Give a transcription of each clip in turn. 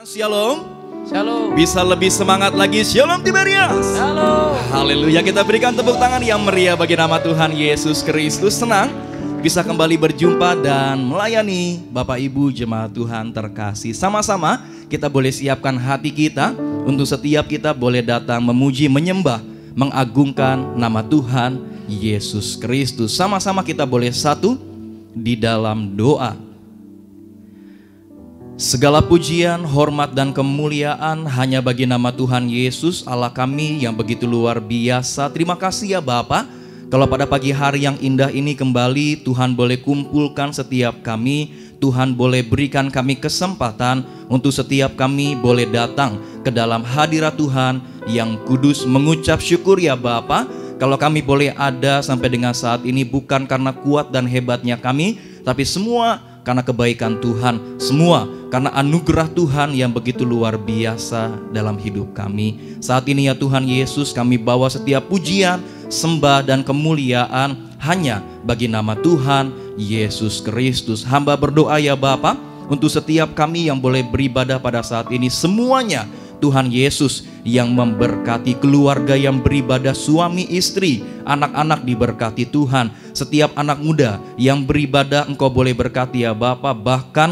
Shalom. Shalom. Bisa lebih semangat lagi. Shalom Tiberias. Shalom. Haleluya. Kita berikan tepuk tangan yang meriah bagi nama Tuhan Yesus Kristus. Senang bisa kembali berjumpa dan melayani Bapak Ibu jemaat Tuhan terkasih. Sama-sama kita boleh siapkan hati kita untuk setiap kita boleh datang memuji, menyembah, mengagungkan nama Tuhan Yesus Kristus. Sama-sama kita boleh satu di dalam doa. Segala pujian, hormat dan kemuliaan hanya bagi nama Tuhan Yesus Allah kami yang begitu luar biasa. Terima kasih ya Bapa, kalau pada pagi hari yang indah ini kembali Tuhan boleh kumpulkan setiap kami. Tuhan boleh berikan kami kesempatan untuk setiap kami boleh datang ke dalam hadirat Tuhan yang kudus, mengucap syukur ya Bapa. Kalau kami boleh ada sampai dengan saat ini bukan karena kuat dan hebatnya kami, tapi semua karena kebaikan Tuhan, semua karena anugerah Tuhan yang begitu luar biasa dalam hidup kami. Saat ini ya Tuhan Yesus, kami bawa setiap pujian, sembah dan kemuliaan hanya bagi nama Tuhan Yesus Kristus. Hamba berdoa ya Bapa, untuk setiap kami yang boleh beribadah pada saat ini, semuanya Tuhan Yesus yang memberkati, keluarga yang beribadah, suami istri, anak-anak diberkati Tuhan. Setiap anak muda yang beribadah Engkau boleh berkati ya Bapa. Bahkan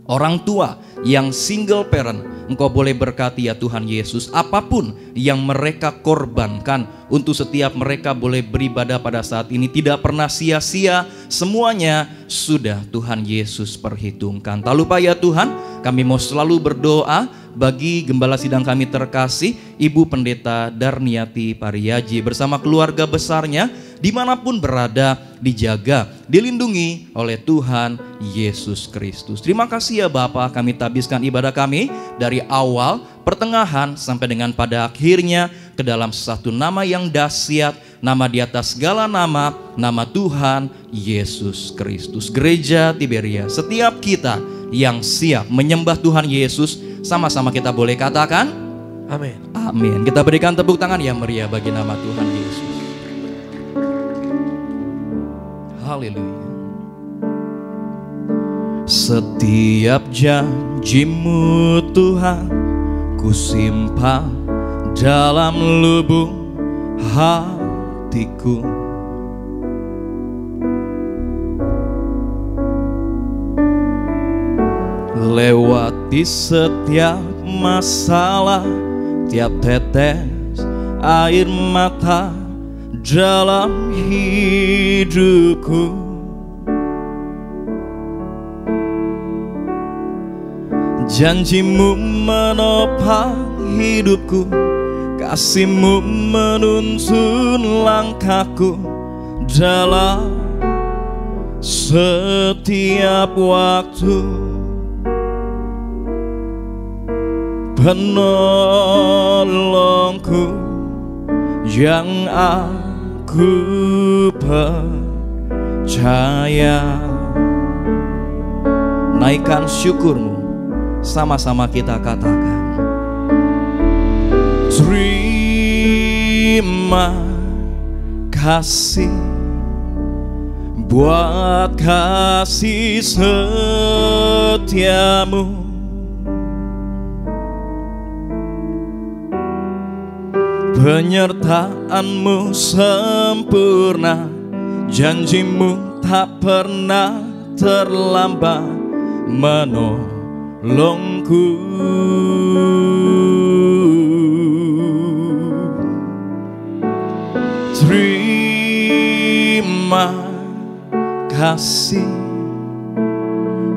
orang tua yang single parent Engkau boleh berkati ya Tuhan Yesus. Apapun yang mereka korbankan untuk setiap mereka boleh beribadah pada saat ini tidak pernah sia-sia. Semuanya sudah Tuhan Yesus perhitungkan. Tak lupa ya Tuhan, kami mau selalu berdoa bagi gembala sidang kami terkasih, Ibu Pendeta Darniati Pariyaji bersama keluarga besarnya, dimanapun berada, dijaga, dilindungi oleh Tuhan Yesus Kristus. Terima kasih ya Bapa, kami tabiskan ibadah kami dari awal, pertengahan sampai dengan pada akhirnya ke dalam satu nama yang dahsyat, nama di atas segala nama, nama Tuhan Yesus Kristus. Gereja Tiberias, setiap kita yang siap menyembah Tuhan Yesus, sama-sama kita boleh katakan Amin. Amin. Kita berikan tepuk tangan yang meriah bagi nama Tuhan Yesus. Haleluya. Setiap janji-Mu Tuhan ku simpan dalam lubuk hatiku. Lewati setiap masalah, tiap tetes air mata dalam hidupku. Janji-Mu menopang hidupku, kasih-Mu menuntun langkahku dalam setiap waktu. Penolongku yang aku percaya. Naikkan syukur-Mu, sama-sama kita katakan terima kasih buat kasih setia-Mu. Penyertaan-Mu sempurna, janji-Mu tak pernah terlambat menolongku. Terima kasih,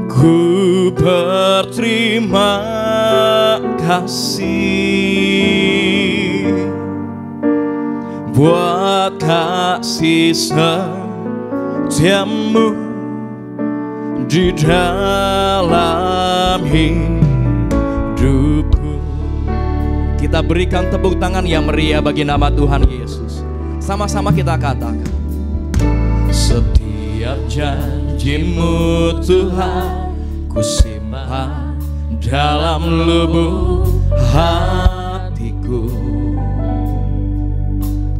ku berterima kasih buat kasih setia-Mu di dalam hidupku. Kita berikan tepuk tangan yang meriah bagi nama Tuhan Yesus. Sama-sama kita katakan setiap janji-Mu Tuhan ku simpan dalam lubuk hatiku.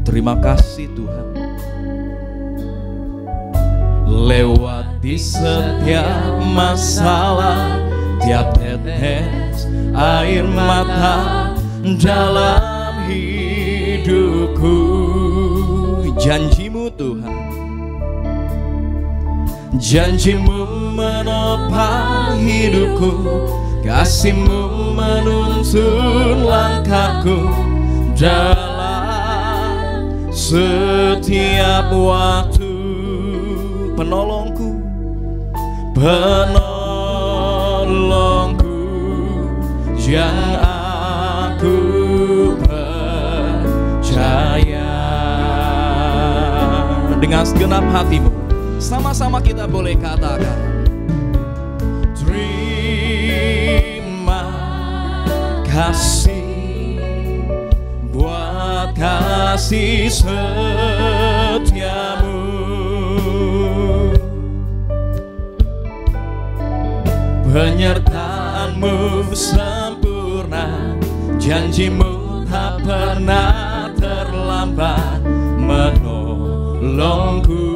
Terima kasih Tuhan. Lewati setiap masalah, tiap tetes air mata dalam hidupku. Janji-Mu Tuhan, janji-Mu menopang hidupku, kasih-Mu menuntun langkahku dalam setiap waktu. Penolongku, penolongku yang aku percaya. Dengan segenap hatimu, sama-sama kita boleh katakan, terima kasih buat kasih setiamu, penyertaan-Mu sempurna, janji-Mu tak pernah terlambat menolongku.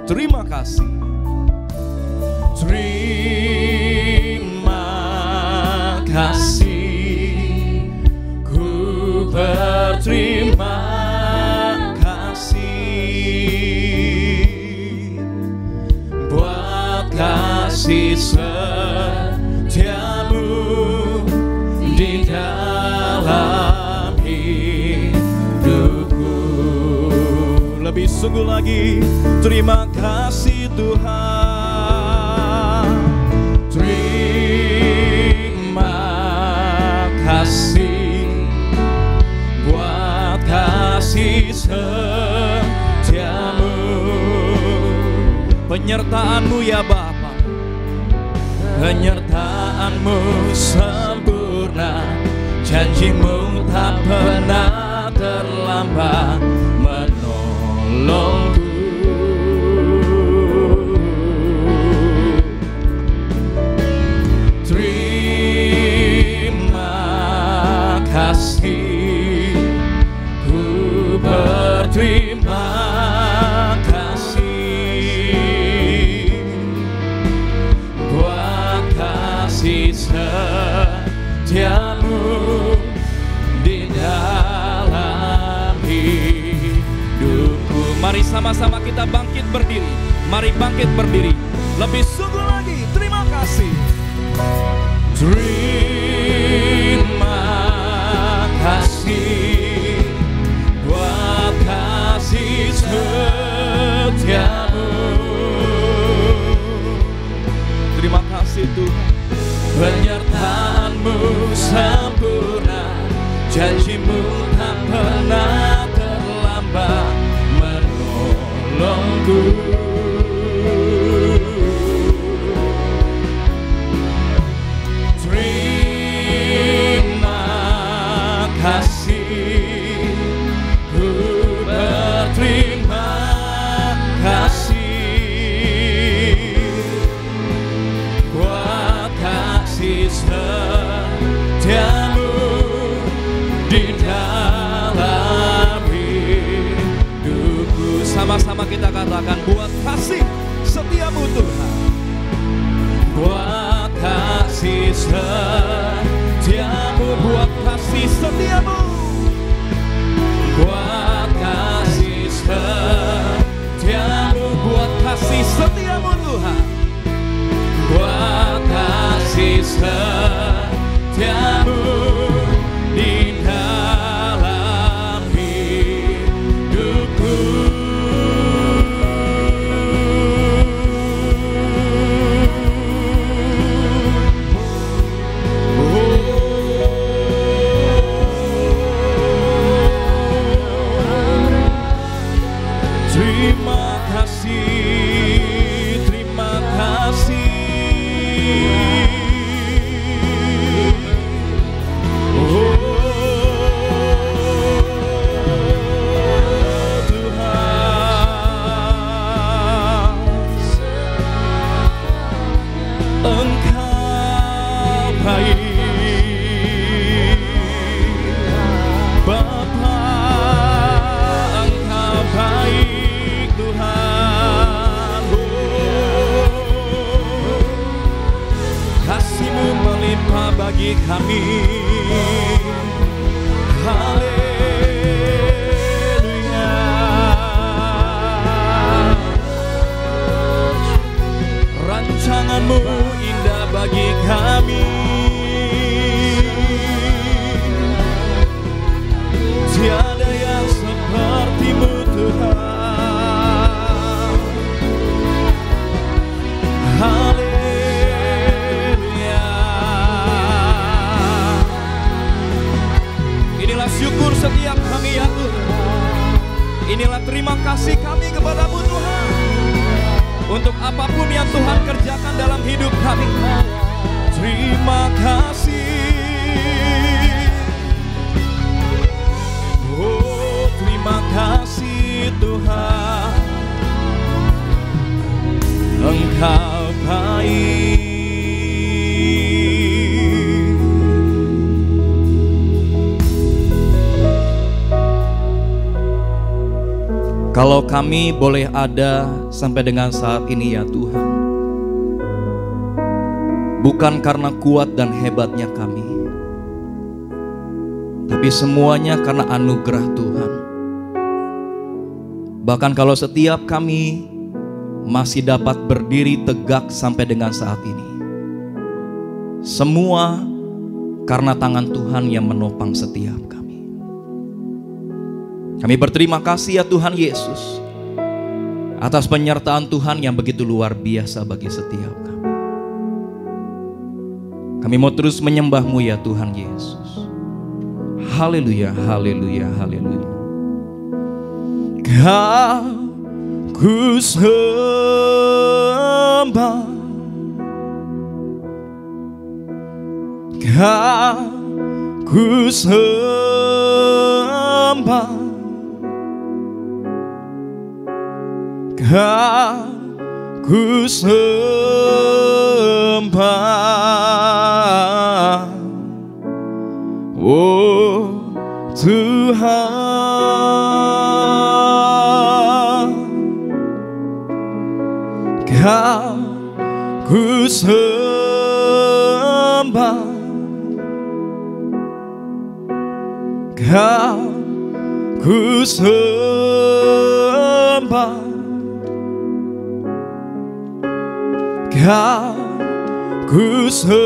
Terima kasih, terima kasih, ku berterima kasih buat kasih setiamu di dalam hidupku. Lebih sungguh lagi, terima kasih Tuhan, terima kasih buat kasih setiamu, penyertaan-Mu ya Bapa, penyertaan-Mu sempurna, janji-Mu tak pernah terlambat menolongku. Terima kasih, ku berterima kasih buat kasih setiamu di dalam hidupku. Mari sama-sama kita bangkit berdiri. Mari bangkit berdiri. Lebih sungguh lagi, terima kasih. Terima kasih buat kasih setiamu. Terima kasih Tuhan, penyertaan-Mu sempurna, janji-Mu tak pernah terlambat menolongku. Terima kasih, ku berterima kasih buat kasih setiamu di dalam hidupku. Sama-sama kita katakan, buat kasih setiamu Tuhan, buat kasih setiamu, buat kasih setiamu, buat kasih setiamu, buat kasih setiamu Tuhan, buat kasih setiamu di dalam hidupku. Terima kasih, terima kasih. Engkau baik, Bapa, Engkau baik Tuhan. kepadamu Tuhan. Untuk apapun yang Tuhan kerjakan dalam hidup kami, terima kasih. Oh, terima kasih Tuhan, Engkau baik. Kalau kami boleh ada sampai dengan saat ini ya Tuhan, bukan karena kuat dan hebatnya kami, tapi semuanya karena anugerah Tuhan. Bahkan kalau setiap kami masih dapat berdiri tegak sampai dengan saat ini, semua karena tangan Tuhan yang menopang setiap kami. Kami berterima kasih ya Tuhan Yesus, atas penyertaan Tuhan yang begitu luar biasa bagi setiap kami. Kami mau terus menyembah-Mu ya Tuhan Yesus. Haleluya, haleluya, haleluya. Kau ku sembah, Kau ku sembah, Kau ku sembah, oh Tuhan. Kau ku sembah, Kau ku sembah, Kau ku sembah,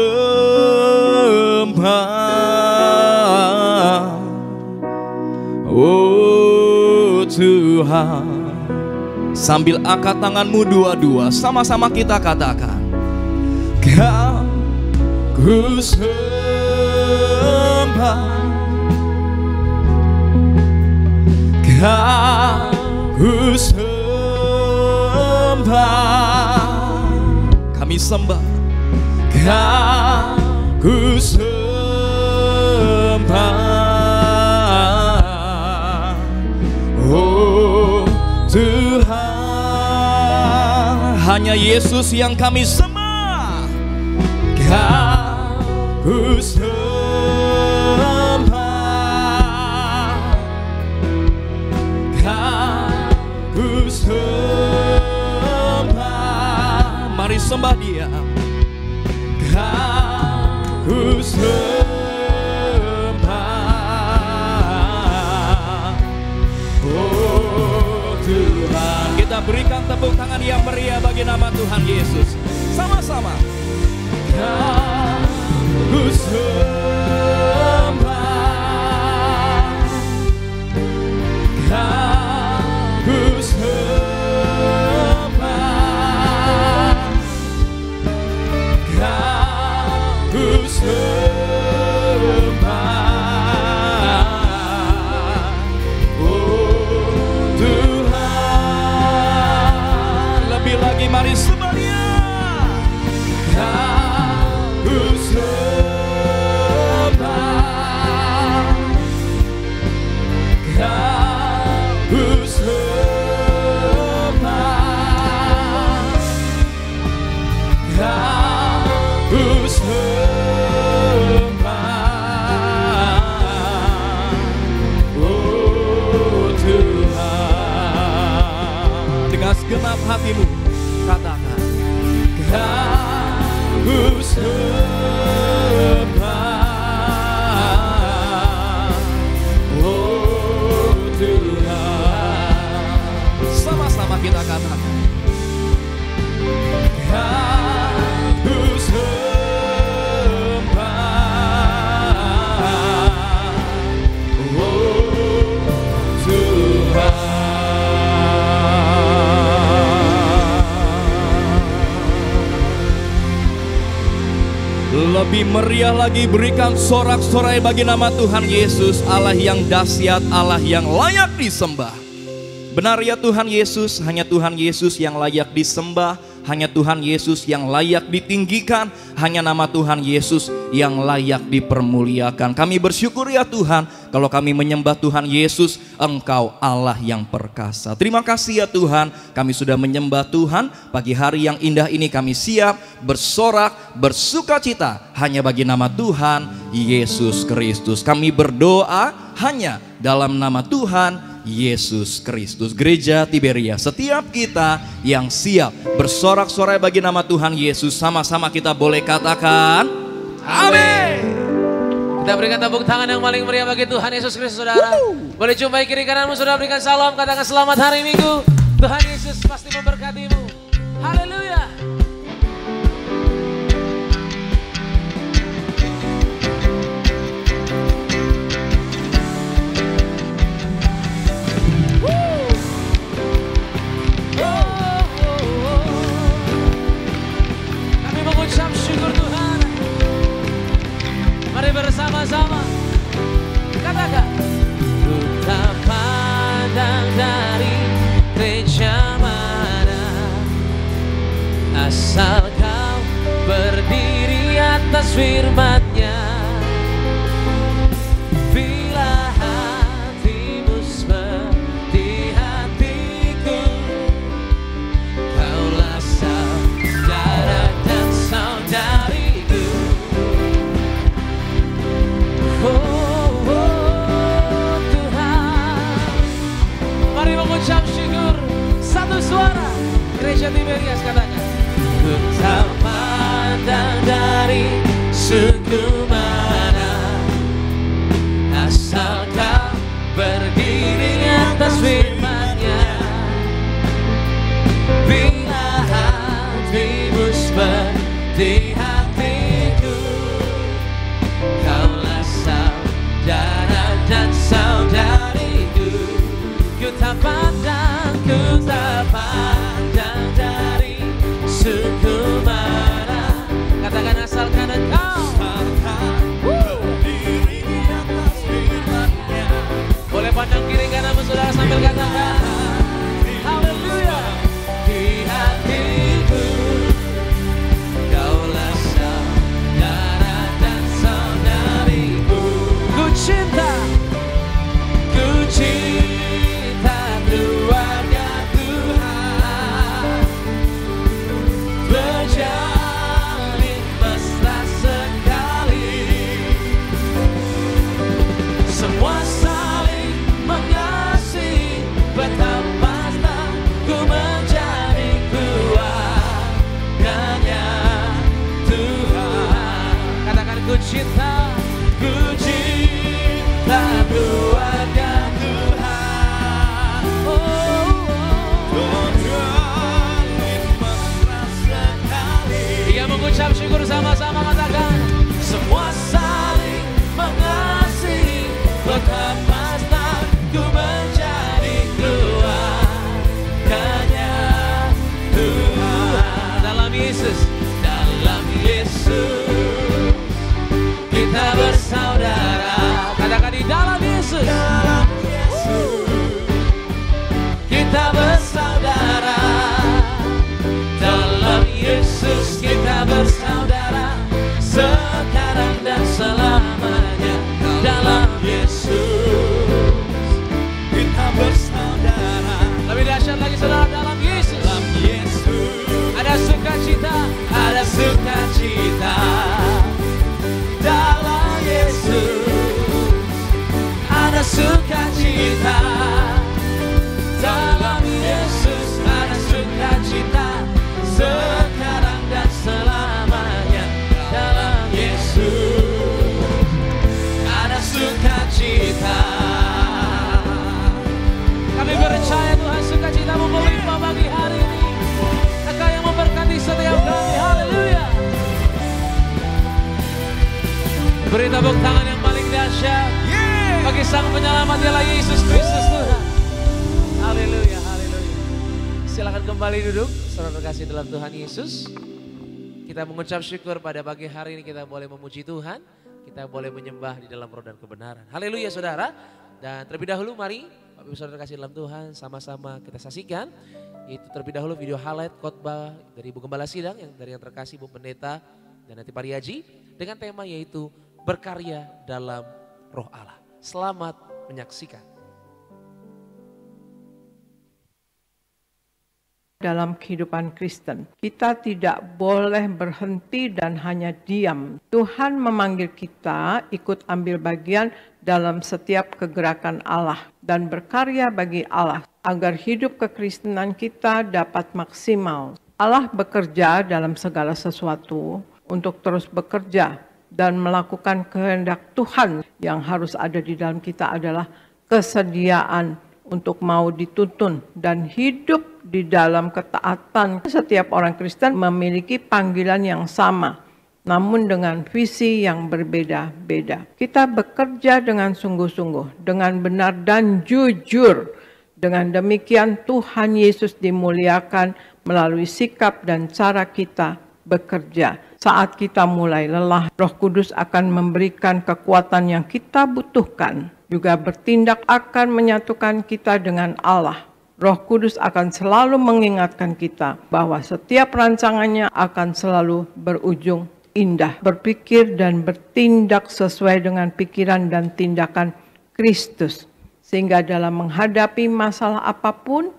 oh Tuhan. Sambil angkat tanganmu dua-dua, sama-sama kita katakan, Kau ku sembah, Kau ku sembah. Kami sembah, Kau ku sembah, oh Tuhan. Hanya Yesus yang kami sembah. Kau ku sembah, Kau ku sembah. Mari sembah Dia. Kau ku sembah, oh Tuhan. Kita berikan tepuk tangan yang meriah bagi nama Tuhan Yesus. Sama-sama. Kau ku sembah, Kau ku sembah, Kau ku sembah, oh Tuhan. Lebih lagi mari sembah Dia. Kau ku sembah, Kau ku sembah, Kau ku sembah, oh Tuhan. Dengan segenap hatimu katakan, Kau ku sembah, oh Tuhan. Sama-sama kita katakan, Kau ku sembah, oh Tuhan. Lebih meriah lagi, berikan sorak-sorai bagi nama Tuhan Yesus, Allah yang dahsyat, Allah yang layak disembah. Benar ya Tuhan Yesus, hanya Tuhan Yesus yang layak disembah, hanya Tuhan Yesus yang layak ditinggikan, hanya nama Tuhan Yesus yang layak dipermuliakan. Kami bersyukur ya Tuhan, kalau kami menyembah Tuhan Yesus, Engkau Allah yang perkasa. Terima kasih ya Tuhan, kami sudah menyembah Tuhan. Pagi hari yang indah ini kami siap bersorak, bersuka cita hanya bagi nama Tuhan Yesus Kristus. Kami berdoa hanya dalam nama Tuhan Yesus Kristus. Gereja Tiberia, setiap kita yang siap bersorak-sorai bagi nama Tuhan Yesus, sama-sama kita boleh katakan amin. Kita berikan tepuk tangan yang paling meriah bagi Tuhan Yesus Kristus, saudara. Boleh jumpai kiri kananmu, saudara, berikan salam, katakan selamat hari Minggu. Tuhan Yesus pasti memberkatimu. Haleluya. Bersama-sama katakan, ku tak pandang dari gereja mana, asal kau berdiri atas firman-Nya. Bila hatimu seperti hatiku, kaulah saudara dan saudariku. Mari mengucap syukur satu suara. Gereja Tiberias katakan, ku tak pandang dari suku mana, asal kau berdiri atas firman-Nya. Bila hatimu seperti hatiku, kaulah saudara dan saudariku. Ku tak pandang dari suku mana, katakan asalkan engkau berdiri di atas firman-Nya. Boleh pandang kiri kananmu, saudara, sambil katakan haleluya. Di hatiku kaulah saudara dan saudariku. Ku cinta keluarga Tuhan, berjalin mesra sekali, semua saling mengasihi, betapa ku menjadi keluarganya Tuhan. Katakan, ku cinta keluarga Tuhan. Berjalin mesra sekali. Ia mengucap syukur sama-sama, katakan semua saling mengasihi, betapa ku menjadi keluarganya Tuhan. Dalam Yesus kita bersaudara. Katakan, di dalam Yesus kita bersaudara. Dalam Yesus kita bersaudara, sekarang dan selamanya. Dalam Yesus kita bersaudara. Lebih dahsyat lagi, saudara, dalam Yesus. Dalam Yesus ada sukacita, ada sukacita. Dalam Yesus ada sukacita. Dalam Yesus ada sukacita, sekarang dan selamanya. Dalam Yesus ada sukacita. Kami percaya Tuhan, sukacitamu melimpah bagi hari ini. Engkau yang memberkati setiap kami. Haleluya. Beri tepuk tangan yang paling dahsyat bagi Sang Penyelamat, ialah Yesus Kristus Tuhan. Haleluya, haleluya. Silakan kembali duduk, saudara terkasih dalam Tuhan Yesus. Kita mengucap syukur pada pagi hari ini kita boleh memuji Tuhan, kita boleh menyembah di dalam roh dan kebenaran. Haleluya, saudara. Dan terlebih dahulu mari Bapak Ibu Saudara kasih dalam Tuhan, sama-sama kita saksikan. Yaitu terlebih dahulu video highlight khotbah dari Ibu Gembala Sidang yang terkasih Bu Pendeta dan nanti Pariaji dengan tema yaitu berkarya dalam Roh Allah. Selamat menyaksikan. Dalam kehidupan Kristen, kita tidak boleh berhenti dan hanya diam. Tuhan memanggil kita ikut ambil bagian dalam setiap kegerakan Allah dan berkarya bagi Allah agar hidup kekristenan kita dapat maksimal. Allah bekerja dalam segala sesuatu untuk terus bekerja dan melakukan kehendak Tuhan. Yang harus ada di dalam kita adalah kesediaan untuk mau dituntun dan hidup di dalam ketaatan. Setiap orang Kristen memiliki panggilan yang sama, namun dengan visi yang berbeda-beda. Kita bekerja dengan sungguh-sungguh, dengan benar dan jujur. Dengan demikian Tuhan Yesus dimuliakan melalui sikap dan cara kita bekerja. Saat kita mulai lelah, Roh Kudus akan memberikan kekuatan yang kita butuhkan. Juga bertindak akan menyatukan kita dengan Allah. Roh Kudus akan selalu mengingatkan kita bahwa setiap rancangannya akan selalu berujung indah. Berpikir dan bertindak sesuai dengan pikiran dan tindakan Kristus. Sehingga dalam menghadapi masalah apapun,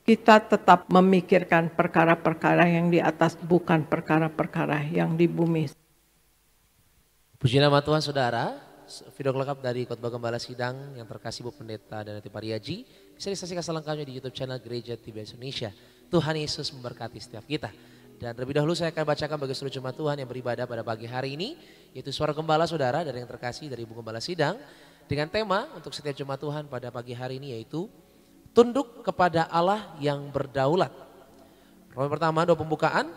kita tetap memikirkan perkara-perkara yang di atas, bukan perkara-perkara yang di bumi. Puji nama Tuhan Saudara. Video lengkap dari khotbah Gembala Sidang yang terkasih Bu Pendeta dan nanti Pariaji bisa disaksikan selengkapnya di YouTube channel Gereja TBS Indonesia. Tuhan Yesus memberkati setiap kita. Dan terlebih dahulu saya akan bacakan bagi seluruh jemaat Tuhan yang beribadah pada pagi hari ini, yaitu suara gembala saudara dari yang terkasih dari Ibu Gembala Sidang dengan tema untuk setiap jemaat Tuhan pada pagi hari ini yaitu tunduk kepada Allah yang berdaulat. Roman pertama 2 pembukaan,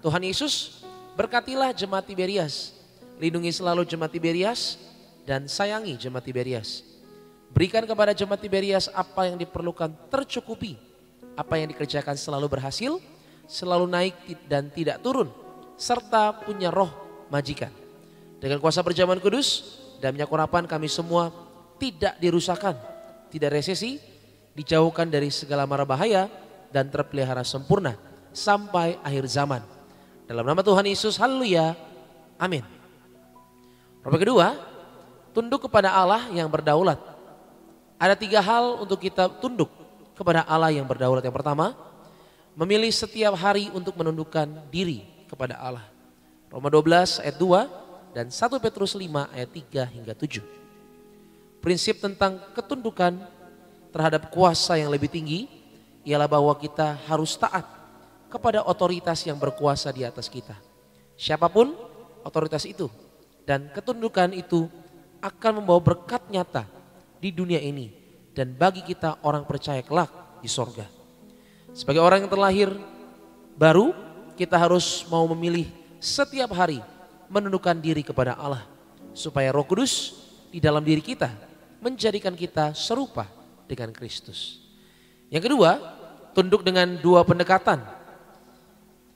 Tuhan Yesus berkatilah jemaat Tiberias, lindungi selalu jemaat Tiberias dan sayangi jemaat Tiberias. Berikan kepada jemaat Tiberias apa yang diperlukan tercukupi, apa yang dikerjakan selalu berhasil, selalu naik dan tidak turun, serta punya roh majikan. Dengan kuasa perjamuan kudus dan minyak urapan kami semua tidak dirusakkan, tidak resesi, dijauhkan dari segala mara bahaya dan terpelihara sempurna sampai akhir zaman. Dalam nama Tuhan Yesus, haleluya, amin. Roman kedua, tunduk kepada Allah yang berdaulat. Ada 3 hal untuk kita tunduk kepada Allah yang berdaulat. Yang pertama, memilih setiap hari untuk menundukkan diri kepada Allah. Roma 12 ayat 2 dan 1 Petrus 5 ayat 3 hingga 7. Prinsip tentang ketundukan terhadap kuasa yang lebih tinggi ialah bahwa kita harus taat kepada otoritas yang berkuasa di atas kita. Siapapun otoritas itu, dan ketundukan itu akan membawa berkat nyata di dunia ini dan bagi kita orang percaya kelak di sorga. Sebagai orang yang terlahir baru, kita harus mau memilih setiap hari menundukkan diri kepada Allah supaya Roh Kudus di dalam diri kita menjadikan kita serupa dengan Kristus. Yang kedua, tunduk dengan 2 pendekatan,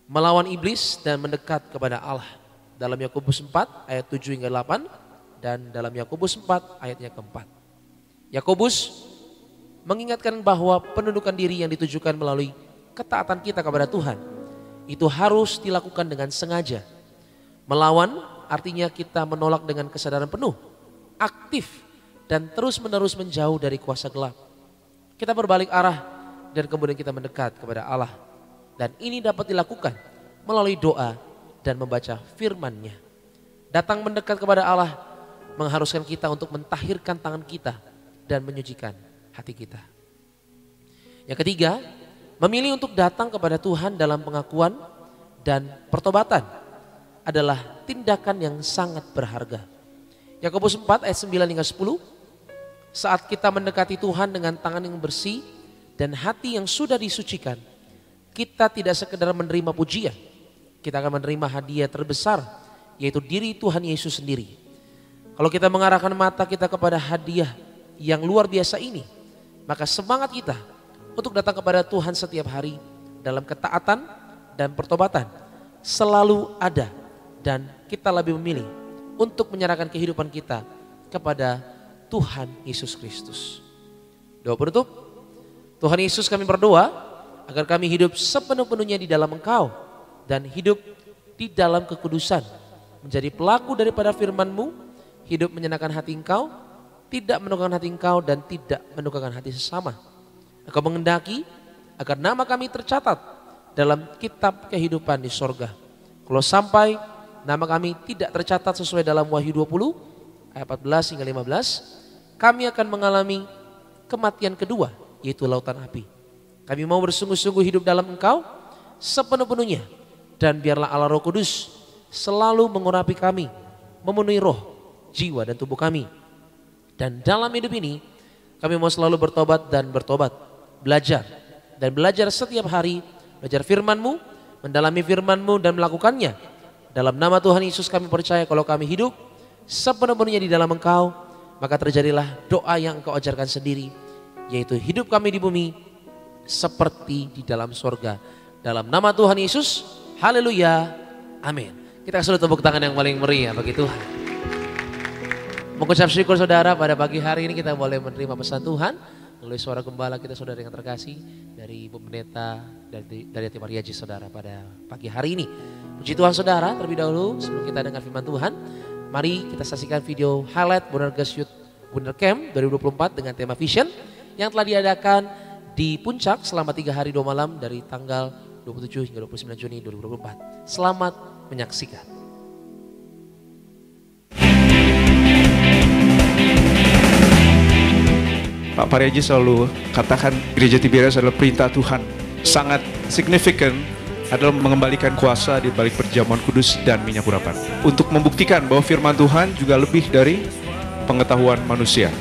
melawan iblis dan mendekat kepada Allah. Dalam Yakobus 4 ayat 7 hingga 8 dan dalam Yakobus 4 ayatnya keempat. Yakobus mengingatkan bahwa penundukan diri yang ditujukan melalui ketaatan kita kepada Tuhan itu harus dilakukan dengan sengaja. Melawan artinya kita menolak dengan kesadaran penuh, aktif dan terus-menerus menjauh dari kuasa gelap. Kita berbalik arah dan kemudian kita mendekat kepada Allah. Dan ini dapat dilakukan melalui doa dan membaca firman-Nya. Datang mendekat kepada Allah mengharuskan kita untuk mentahirkan tangan kita dan menyucikan hati kita. Yang ketiga, memilih untuk datang kepada Tuhan dalam pengakuan dan pertobatan adalah tindakan yang sangat berharga. Yakobus 4 ayat 9 hingga 10, saat kita mendekati Tuhan dengan tangan yang bersih dan hati yang sudah disucikan, kita tidak sekedar menerima pujian, kita akan menerima hadiah terbesar, yaitu diri Tuhan Yesus sendiri. Kalau kita mengarahkan mata kita kepada hadiah yang luar biasa ini, maka semangat kita untuk datang kepada Tuhan setiap hari dalam ketaatan dan pertobatan selalu ada, dan kita lebih memilih untuk menyerahkan kehidupan kita kepada Tuhan Yesus Kristus. Doa penutup. Tuhan Yesus, kami berdoa agar kami hidup sepenuh-penuhnya di dalam Engkau dan hidup di dalam kekudusan, menjadi pelaku daripada firman-Mu, hidup menyenangkan hati Engkau, tidak menunggangi hati Engkau dan tidak menunggangi hati sesama. Engkau mengendaki agar nama kami tercatat dalam kitab kehidupan di sorga. Kalau sampai nama kami tidak tercatat sesuai dalam Wahyu 20 ayat 14 hingga 15, kami akan mengalami kematian kedua, yaitu lautan api. Kami mau bersungguh-sungguh hidup dalam Engkau sepenuh-penuhnya, dan biarlah Allah Roh Kudus selalu mengurapi kami, memenuhi roh, jiwa dan tubuh kami. Dan dalam hidup ini kami mau selalu bertobat dan bertobat, belajar dan belajar setiap hari, belajar firman-Mu, mendalami firman-Mu dan melakukannya. Dalam nama Tuhan Yesus kami percaya kalau kami hidup sepenuh-penuhnya di dalam Engkau, maka terjadilah doa yang Engkau ajarkan sendiri, yaitu hidup kami di bumi seperti di dalam sorga. Dalam nama Tuhan Yesus, haleluya, amin. Kita kasih tepuk tangan yang paling meriah bagi Tuhan. Mengucap syukur saudara, pada pagi hari ini kita boleh menerima pesan Tuhan melalui suara gembala kita saudara yang terkasih dari Ibu Pendeta dari Hati Mariaji saudara pada pagi hari ini. Puji Tuhan saudara, terlebih dahulu sebelum kita dengar firman Tuhan, mari kita saksikan video highlight Bonerges Youth Wonder Camp 2024 dengan tema Vision yang telah diadakan di Puncak selama 3 hari 2 malam dari tanggal 27 hingga 29 Juni 2024. Selamat menyaksikan. Pak Pariaji selalu katakan Gereja Tiberias adalah perintah Tuhan. Sangat signifikan adalah mengembalikan kuasa di balik perjamuan kudus dan minyak urapan. Untuk membuktikan bahwa firman Tuhan juga lebih dari pengetahuan manusia.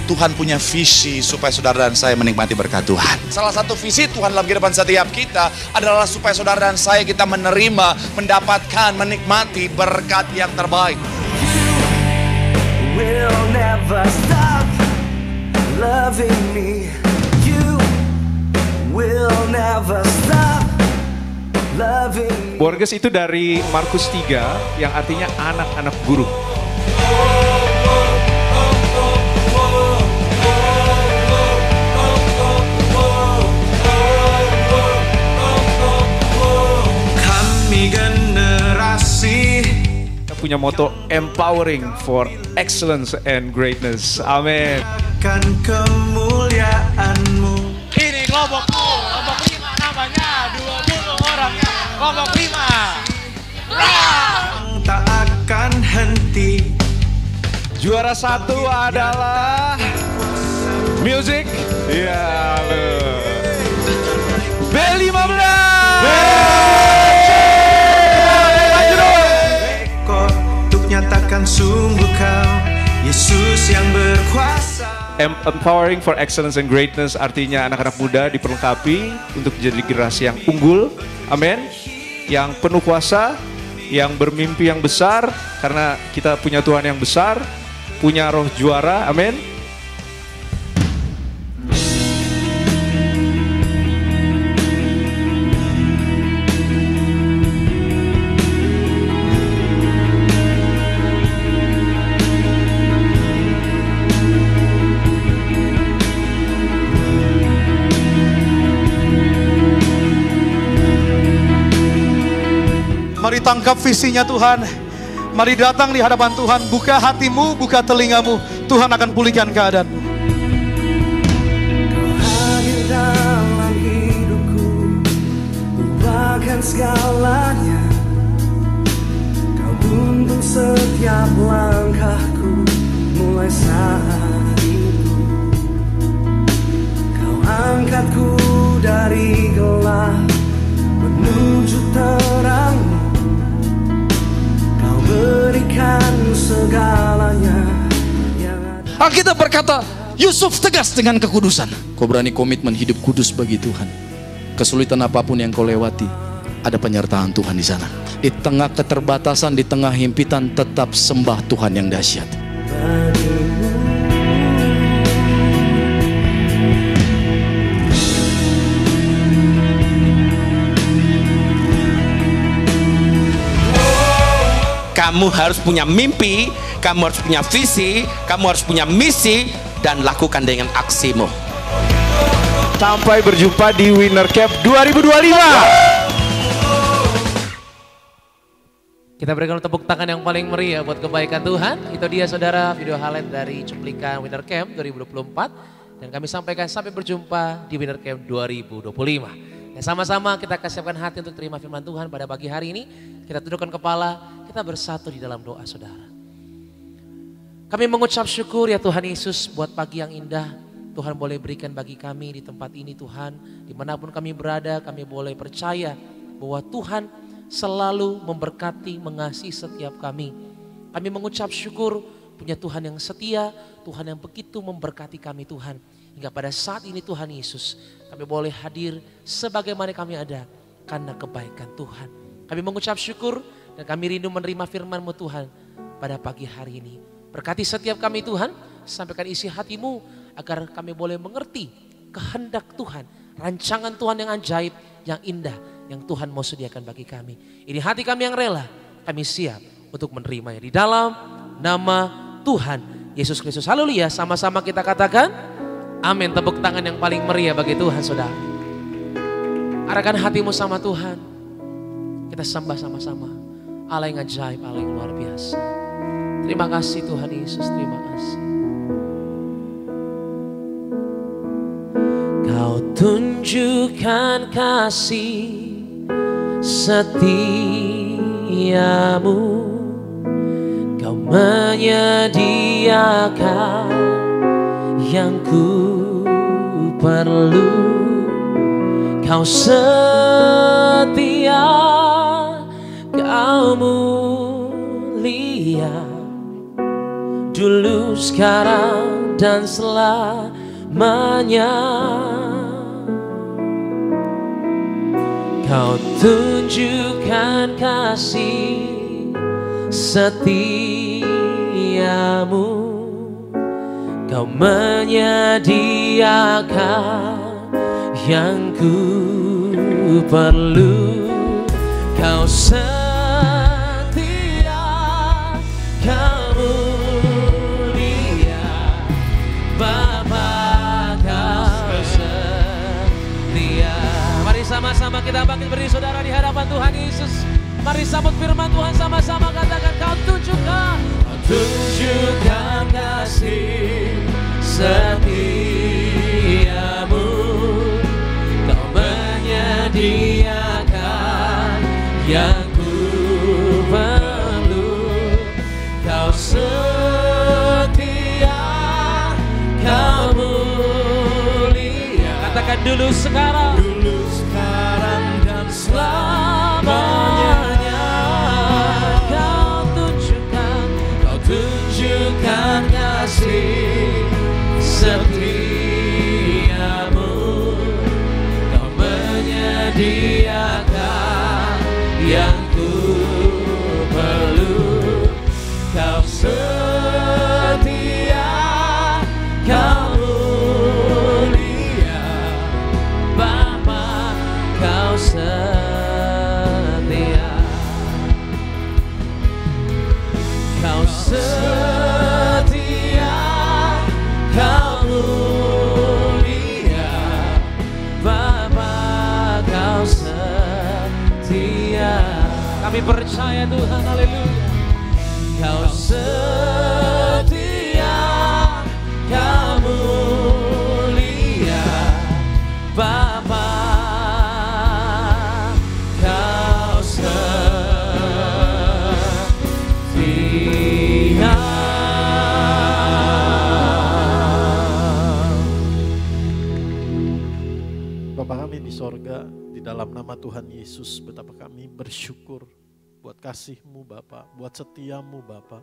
Tuhan punya visi supaya saudara dan saya menikmati berkat Tuhan. Salah satu visi Tuhan dalam kehidupan setiap kita adalah supaya saudara dan saya kita menerima, mendapatkan, menikmati berkat yang terbaik. Bonerges itu dari Markus 3 yang artinya anak-anak guru. Kita punya moto empowering for excellence and greatness. Amin. Kan kemuliaan-Mu. Ini kelompokku, kelompok 5 namanya, 20 orangnya, kelompok 5. Tak akan henti. Juara 1 adalah music. Ya, B15. Nyatakan sungguh Kau Yesus yang berkuasa. Empowering for excellence and greatness artinya anak-anak muda diperlengkapi untuk menjadi generasi yang unggul, amin, yang penuh kuasa, yang bermimpi yang besar karena kita punya Tuhan yang besar, punya roh juara, amin. Mari tangkap visinya Tuhan. Mari datang di hadapan Tuhan. Buka hatimu, buka telingamu. Tuhan akan pulihkan keadaanmu. Kau hadir dalam hidupku, ubahkan segalanya. Kau tuntun setiap langkahku mulai saat itu. Kau angkatku dari gelap menuju terang. Berikan segalanya yang ada. Alkitab berkata, Yusuf tegas dengan kekudusan. Kau berani komitmen hidup kudus bagi Tuhan. kesulitan apapun yang kau lewati, ada penyertaan Tuhan di sana. Di tengah keterbatasan, di tengah himpitan, tetap sembah Tuhan yang dahsyat. Kamu harus punya mimpi, kamu harus punya visi, kamu harus punya misi, dan lakukan dengan aksimu. Sampai berjumpa di Winner Camp 2025. Kita berikan tepuk tangan yang paling meriah buat kebaikan Tuhan. Itu dia saudara video highlight dari cuplikan Winner Camp 2024. Dan kami sampaikan sampai berjumpa di Winner Camp 2025. Dan sama-sama kita siapkan hati untuk terima firman Tuhan pada pagi hari ini. Kita tundukkan kepala, kita bersatu di dalam doa saudara. Kami mengucap syukur ya Tuhan Yesus buat pagi yang indah. Tuhan boleh berikan bagi kami di tempat ini Tuhan. Dimanapun kami berada kami boleh percaya bahwa Tuhan selalu memberkati, mengasihi setiap kami. Kami mengucap syukur punya Tuhan yang setia, Tuhan yang begitu memberkati kami Tuhan. Hingga pada saat ini Tuhan Yesus kami boleh hadir sebagaimana kami ada karena kebaikan Tuhan. Kami mengucap syukur dan kami rindu menerima firman-Mu Tuhan pada pagi hari ini. Berkati setiap kami Tuhan, sampaikan isi hati-Mu agar kami boleh mengerti kehendak Tuhan, rancangan Tuhan yang ajaib, yang indah, yang Tuhan mau sediakan bagi kami. Ini hati kami yang rela, kami siap untuk menerimanya di dalam nama Tuhan Yesus Kristus. Haleluya, sama-sama kita katakan amin. Tepuk tangan yang paling meriah bagi Tuhan saudara. Arahkan hatimu sama Tuhan, kita sembah sama-sama Allah yang ajaib, Allah yang luar biasa. Terima kasih Tuhan Yesus, terima kasih. Kau tunjukkan kasih setiamu, Kau menyediakan yang ku perlu. Kau setia, Kau mulia, dulu, sekarang, dan selamanya. Kau tunjukkan kasih setiamu, Kau menyediakan yang ku perlu. Kau setia, Kau mulia, Bapa, Kau setia. Mari sama-sama kita bangkit berdiri saudara di hadapan Tuhan Yesus. Mari sambut firman Tuhan sama-sama, katakan Kau tunjukkan, Kau tunjukkan kasih setiamu, Kau menyediakan yang ku perlu. Kau setia, Kau mulia, katakan dulu, sekarang, dan selamanya. Kau tunjukkan kasih setiamu, Kau menyediakan yang ku perlu. Kau setia, Kau mulia, Bapa, Kau setia. Kau setia, Kau mulia, Bapa, Kau setia. Kami percaya Tuhan, haleluya. Kau setia, Kau mulia, Bapa, Kau setia. Bapa kami di sorga, di dalam nama Tuhan Yesus, betapa kami bersyukur buat kasih-Mu Bapa, buat setia-Mu Bapa.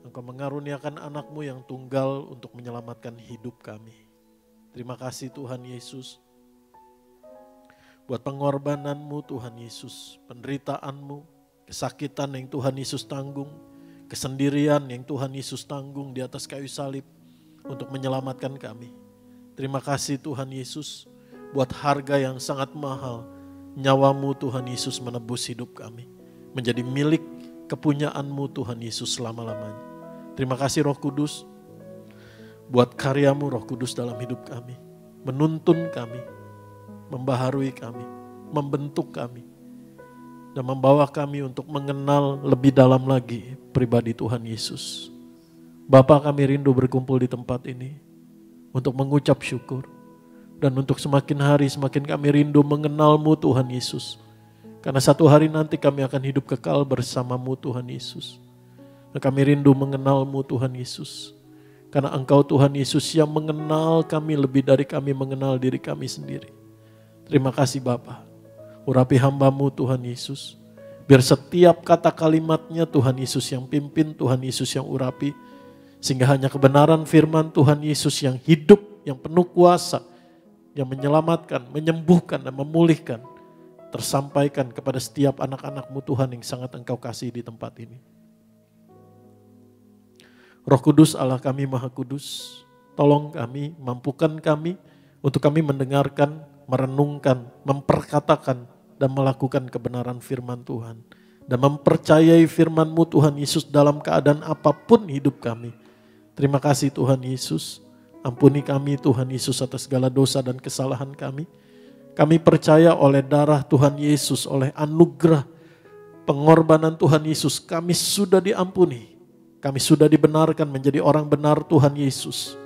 Engkau mengaruniakan anak-Mu yang tunggal untuk menyelamatkan hidup kami. Terima kasih Tuhan Yesus. buat pengorbananmu Tuhan Yesus, penderitaanmu, kesakitan yang Tuhan Yesus tanggung, kesendirian yang Tuhan Yesus tanggung di atas kayu salib untuk menyelamatkan kami. Terima kasih Tuhan Yesus buat harga yang sangat mahal, nyawamu Tuhan Yesus menebus hidup kami, menjadi milik kepunyaanmu Tuhan Yesus selama-lamanya. Terima kasih Roh Kudus buat karyamu Roh Kudus dalam hidup kami, menuntun kami, membaharui kami, membentuk kami, dan membawa kami untuk mengenal lebih dalam lagi pribadi Tuhan Yesus. Bapa, kami rindu berkumpul di tempat ini untuk mengucap syukur, dan untuk semakin hari semakin kami rindu mengenal-Mu Tuhan Yesus. Karena satu hari nanti kami akan hidup kekal bersama-Mu Tuhan Yesus. Dan kami rindu mengenal-Mu Tuhan Yesus. Karena Engkau Tuhan Yesus yang mengenal kami lebih dari kami mengenal diri kami sendiri. Terima kasih Bapa. Urapi hamba-Mu Tuhan Yesus. Biar setiap kata kalimatnya Tuhan Yesus yang pimpin, Tuhan Yesus yang urapi. Sehingga hanya kebenaran firman Tuhan Yesus yang hidup, yang penuh kuasa, yang menyelamatkan, menyembuhkan dan memulihkan, tersampaikan kepada setiap anak-anak-Mu Tuhan yang sangat Engkau kasih di tempat ini. Roh Kudus Allah kami Maha Kudus, tolong kami, mampukan kami untuk kami mendengarkan, merenungkan, memperkatakan dan melakukan kebenaran firman Tuhan. Dan mempercayai firman-Mu Tuhan Yesus dalam keadaan apapun hidup kami. Terima kasih Tuhan Yesus, ampuni kami Tuhan Yesus atas segala dosa dan kesalahan kami. Kami percaya oleh darah Tuhan Yesus, oleh anugerah pengorbanan Tuhan Yesus, kami sudah diampuni. Kami sudah dibenarkan menjadi orang benar Tuhan Yesus.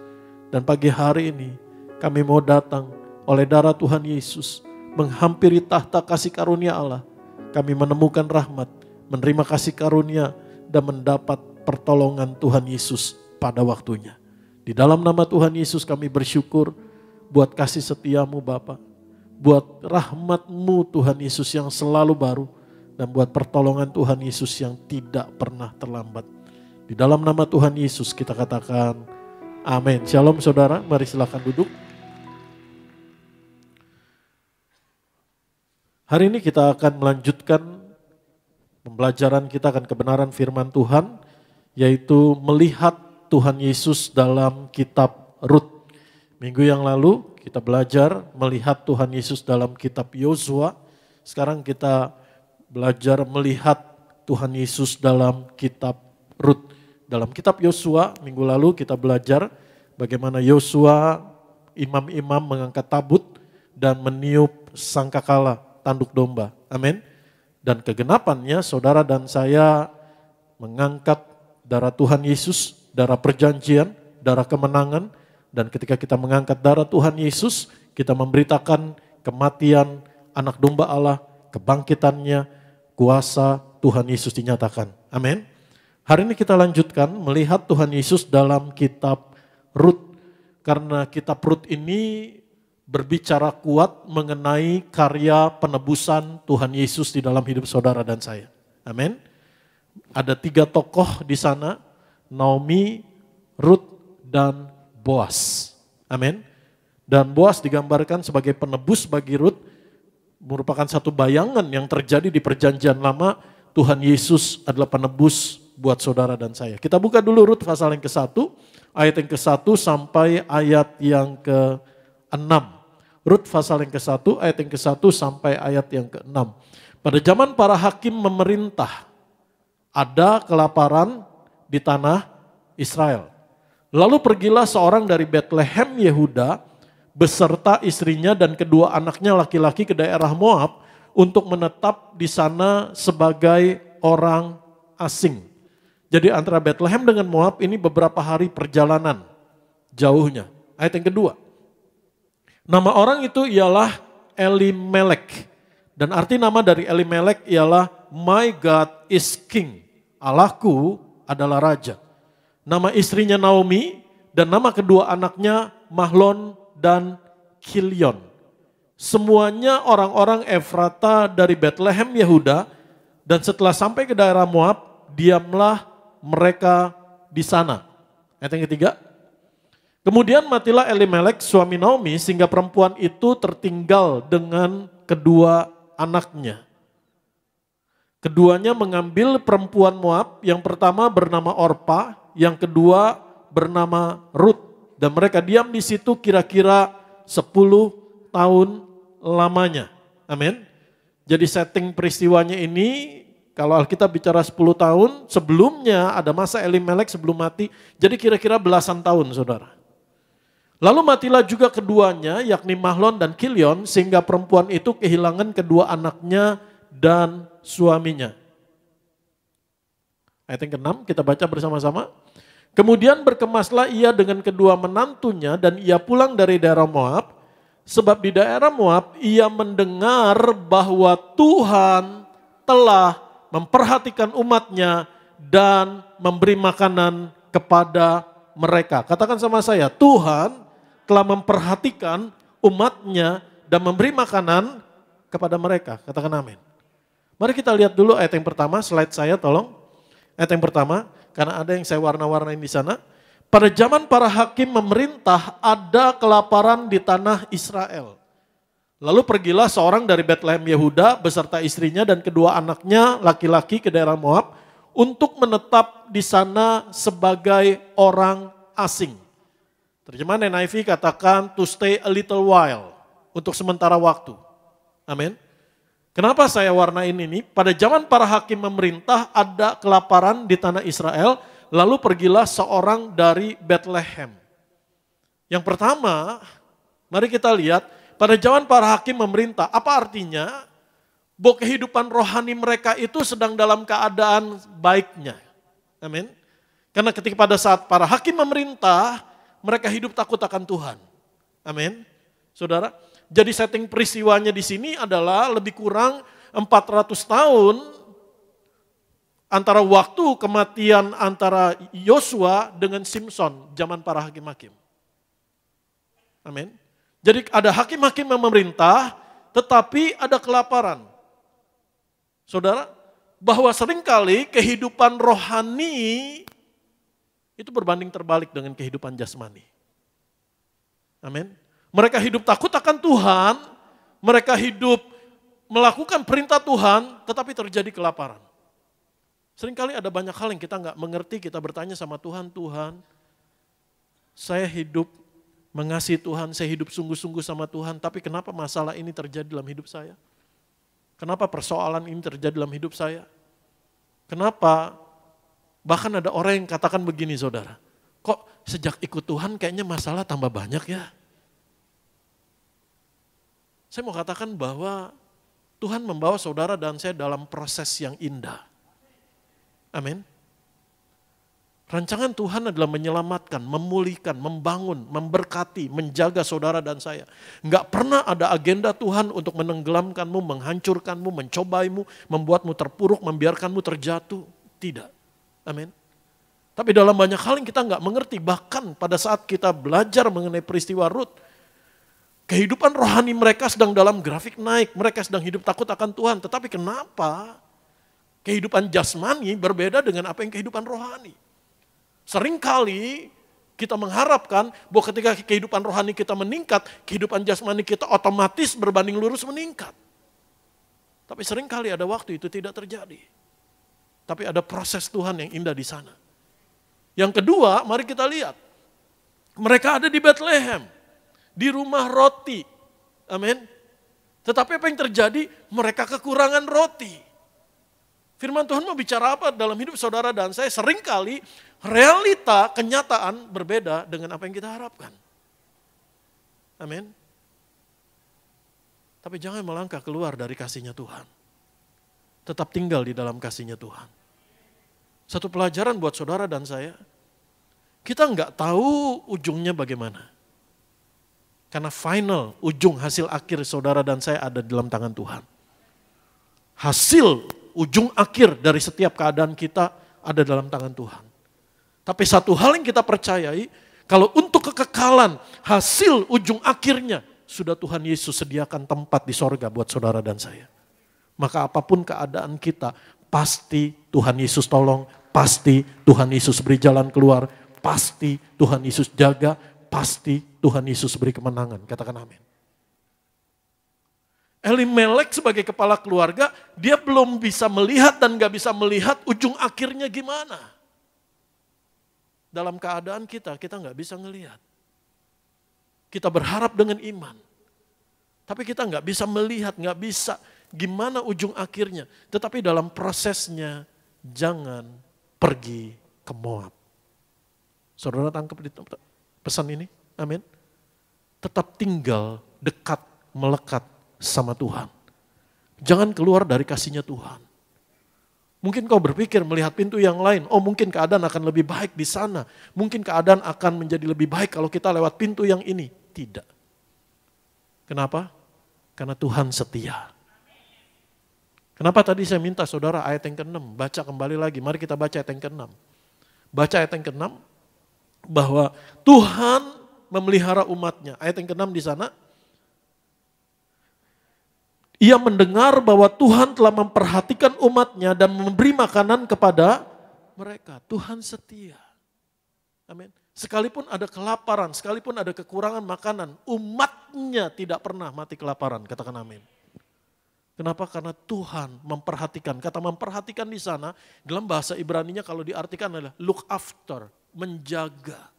Dan pagi hari ini kami mau datang oleh darah Tuhan Yesus, menghampiri tahta kasih karunia Allah. Kami menemukan rahmat, menerima kasih karunia dan mendapat pertolongan Tuhan Yesus pada waktunya. Di dalam nama Tuhan Yesus kami bersyukur buat kasih setia-Mu Bapa, buat rahmat-Mu Tuhan Yesus yang selalu baru, dan buat pertolongan Tuhan Yesus yang tidak pernah terlambat. Di dalam nama Tuhan Yesus kita katakan amin. Shalom saudara, mari silakan duduk. Hari ini kita akan melanjutkan pembelajaran kita akan kebenaran firman Tuhan, yaitu melihat Tuhan Yesus dalam kitab Rut. Minggu yang lalu kita belajar melihat Tuhan Yesus dalam kitab Yosua. Sekarang kita belajar melihat Tuhan Yesus dalam kitab Rut. Dalam kitab Yosua, minggu lalu kita belajar bagaimana Yosua, imam-imam mengangkat tabut dan meniup sangkakala, tanduk domba. Amin. Dan kegenapannya saudara dan saya mengangkat darah Tuhan Yesus, darah perjanjian, darah kemenangan. Dan ketika kita mengangkat darah Tuhan Yesus, kita memberitakan kematian anak domba Allah, kebangkitannya, kuasa Tuhan Yesus dinyatakan. Amin. Hari ini kita lanjutkan melihat Tuhan Yesus dalam kitab Rut. Karena kitab Rut ini berbicara kuat mengenai karya penebusan Tuhan Yesus di dalam hidup saudara dan saya. Amin. Ada 3 tokoh di sana, Naomi, Rut, dan Boas. Amin. Dan Boas digambarkan sebagai penebus bagi Rut, merupakan satu bayangan yang terjadi di perjanjian lama. Tuhan Yesus adalah penebus buat saudara dan saya. Kita buka dulu Rut pasal yang ke-1, ayat yang ke-1 sampai ayat yang ke-6. Rut pasal yang ke-1, ayat yang ke-1 sampai ayat yang ke-6. Pada zaman para hakim memerintah, ada kelaparan di tanah Israel. Lalu pergilah seorang dari Betlehem Yehuda beserta istrinya dan kedua anaknya laki-laki ke daerah Moab untuk menetap di sana sebagai orang asing. Jadi antara Betlehem dengan Moab ini beberapa hari perjalanan jauhnya. Ayat yang kedua. Nama orang itu ialah Elimelek. Dan arti nama dari Elimelek ialah My God is King. Allahku adalah Raja. Nama istrinya Naomi dan nama kedua anaknya Mahlon dan Kilion. Semuanya orang-orang Efrata dari Betlehem Yehuda. Dan setelah sampai ke daerah Moab, diamlah mereka di sana. Ayat yang ketiga. Kemudian matilah Elimelek suami Naomi sehingga perempuan itu tertinggal dengan kedua anaknya. Keduanya mengambil perempuan Moab, yang pertama bernama Orpa, yang kedua bernama Ruth. Dan mereka diam di situ kira-kira 10 tahun lamanya. Amin. Jadi setting peristiwanya ini, kalau Alkitab bicara 10 tahun, sebelumnya ada masa Elimelek sebelum mati, jadi kira-kira belasan tahun, saudara. Lalu matilah juga keduanya, yakni Mahlon dan Kilion, sehingga perempuan itu kehilangan kedua anaknya dan suaminya. Ayat yang ke-6 kita baca bersama-sama. Kemudian berkemaslah ia dengan kedua menantunya dan ia pulang dari daerah Moab, sebab di daerah Moab ia mendengar bahwa Tuhan telah memperhatikan umatnya dan memberi makanan kepada mereka. Katakan sama saya, Tuhan telah memperhatikan umatnya dan memberi makanan kepada mereka. Katakan amin. Mari kita lihat dulu ayat yang pertama, slide saya tolong. Ayat yang pertama, karena ada yang saya warna-warnain di sana. Pada zaman para hakim memerintah, ada kelaparan di tanah Israel. Lalu pergilah seorang dari Betlehem Yehuda beserta istrinya dan kedua anaknya laki-laki ke daerah Moab untuk menetap di sana sebagai orang asing. Terjemahan NIV katakan to stay a little while, untuk sementara waktu. Amin. Kenapa saya warnain ini? Pada zaman para hakim memerintah ada kelaparan di tanah Israel, lalu pergilah seorang dari Bethlehem. Yang pertama, mari kita lihat, pada zaman para hakim memerintah, apa artinya? Bahwa kehidupan rohani mereka itu sedang dalam keadaan baiknya. Amin. Karena ketika pada saat para hakim memerintah, mereka hidup takut akan Tuhan. Amin. Saudara, jadi setting peristiwanya di sini adalah lebih kurang 400 tahun antara waktu kematian antara Yosua dengan Simson zaman para hakim-hakim. Amin. Jadi ada hakim-hakim yang memerintah, tetapi ada kelaparan. Saudara, bahwa seringkali kehidupan rohani itu berbanding terbalik dengan kehidupan jasmani. Amin. Mereka hidup takut akan Tuhan, mereka hidup melakukan perintah Tuhan, tetapi terjadi kelaparan. Seringkali ada banyak hal yang kita nggak mengerti, kita bertanya sama Tuhan, Tuhan, saya hidup mengasihi Tuhan, saya hidup sungguh-sungguh sama Tuhan, tapi kenapa masalah ini terjadi dalam hidup saya? Kenapa persoalan ini terjadi dalam hidup saya? Kenapa? Bahkan ada orang yang katakan begini, saudara, kok sejak ikut Tuhan kayaknya masalah tambah banyak ya? Saya mau katakan bahwa Tuhan membawa saudara dan saya dalam proses yang indah. Amin. Rancangan Tuhan adalah menyelamatkan, memulihkan, membangun, memberkati, menjaga saudara dan saya. Enggak pernah ada agenda Tuhan untuk menenggelamkanmu, menghancurkanmu, mencobaimu, membuatmu terpuruk, membiarkanmu terjatuh. Tidak. Amin. Tapi dalam banyak hal yang kita enggak mengerti, bahkan pada saat kita belajar mengenai peristiwa Ruth, kehidupan rohani mereka sedang dalam grafik naik, mereka sedang hidup takut akan Tuhan. Tetapi kenapa kehidupan jasmani berbeda dengan apa yang kehidupan rohani? Seringkali kita mengharapkan bahwa ketika kehidupan rohani kita meningkat, kehidupan jasmani kita otomatis berbanding lurus meningkat. Tapi seringkali ada waktu itu tidak terjadi. Tapi ada proses Tuhan yang indah di sana. Yang kedua, mari kita lihat. Mereka ada di Bethlehem, di rumah roti. Amin. Tetapi apa yang terjadi? Mereka kekurangan roti. Firman Tuhan mau bicara apa dalam hidup saudara dan saya? Seringkali realita, kenyataan berbeda dengan apa yang kita harapkan. Amin. Tapi jangan melangkah keluar dari kasihnya Tuhan. Tetap tinggal di dalam kasihnya Tuhan. Satu pelajaran buat saudara dan saya, kita nggak tahu ujungnya bagaimana. Karena final, ujung hasil akhir saudara dan saya ada di dalam tangan Tuhan. Hasil, ujung akhir dari setiap keadaan kita ada dalam tangan Tuhan. Tapi satu hal yang kita percayai, kalau untuk kekekalan, hasil ujung akhirnya, sudah Tuhan Yesus sediakan tempat di sorga buat saudara dan saya. Maka apapun keadaan kita, pasti Tuhan Yesus tolong, pasti Tuhan Yesus beri jalan keluar, pasti Tuhan Yesus jaga, pasti Tuhan Yesus beri kemenangan. Katakan amin. Elimelek sebagai kepala keluarga, dia belum bisa melihat dan gak bisa melihat ujung akhirnya gimana. Dalam keadaan kita gak bisa ngelihat. Kita berharap dengan iman. Tapi kita gak bisa melihat, gak bisa gimana ujung akhirnya. Tetapi dalam prosesnya, jangan pergi ke Moab. Saudara tangkap di pesan ini? Amin. Tetap tinggal dekat, melekat sama Tuhan. Jangan keluar dari kasihnya Tuhan. Mungkin kau berpikir melihat pintu yang lain, oh mungkin keadaan akan lebih baik di sana. Mungkin keadaan akan menjadi lebih baik kalau kita lewat pintu yang ini. Tidak. Kenapa? Karena Tuhan setia. Kenapa tadi saya minta saudara ayat yang ke-6, baca kembali lagi. Mari kita baca ayat yang ke-6. Baca ayat yang ke-6, bahwa Tuhan memelihara umatnya. Ayat yang ke-6 di sana. Ia mendengar bahwa Tuhan telah memperhatikan umatnya dan memberi makanan kepada mereka. Tuhan setia. Amin. Sekalipun ada kelaparan, sekalipun ada kekurangan makanan, umatnya tidak pernah mati kelaparan. Katakan amin. Kenapa? Karena Tuhan memperhatikan. Kata memperhatikan di sana, dalam bahasa Ibraninya kalau diartikan adalah look after, menjaga.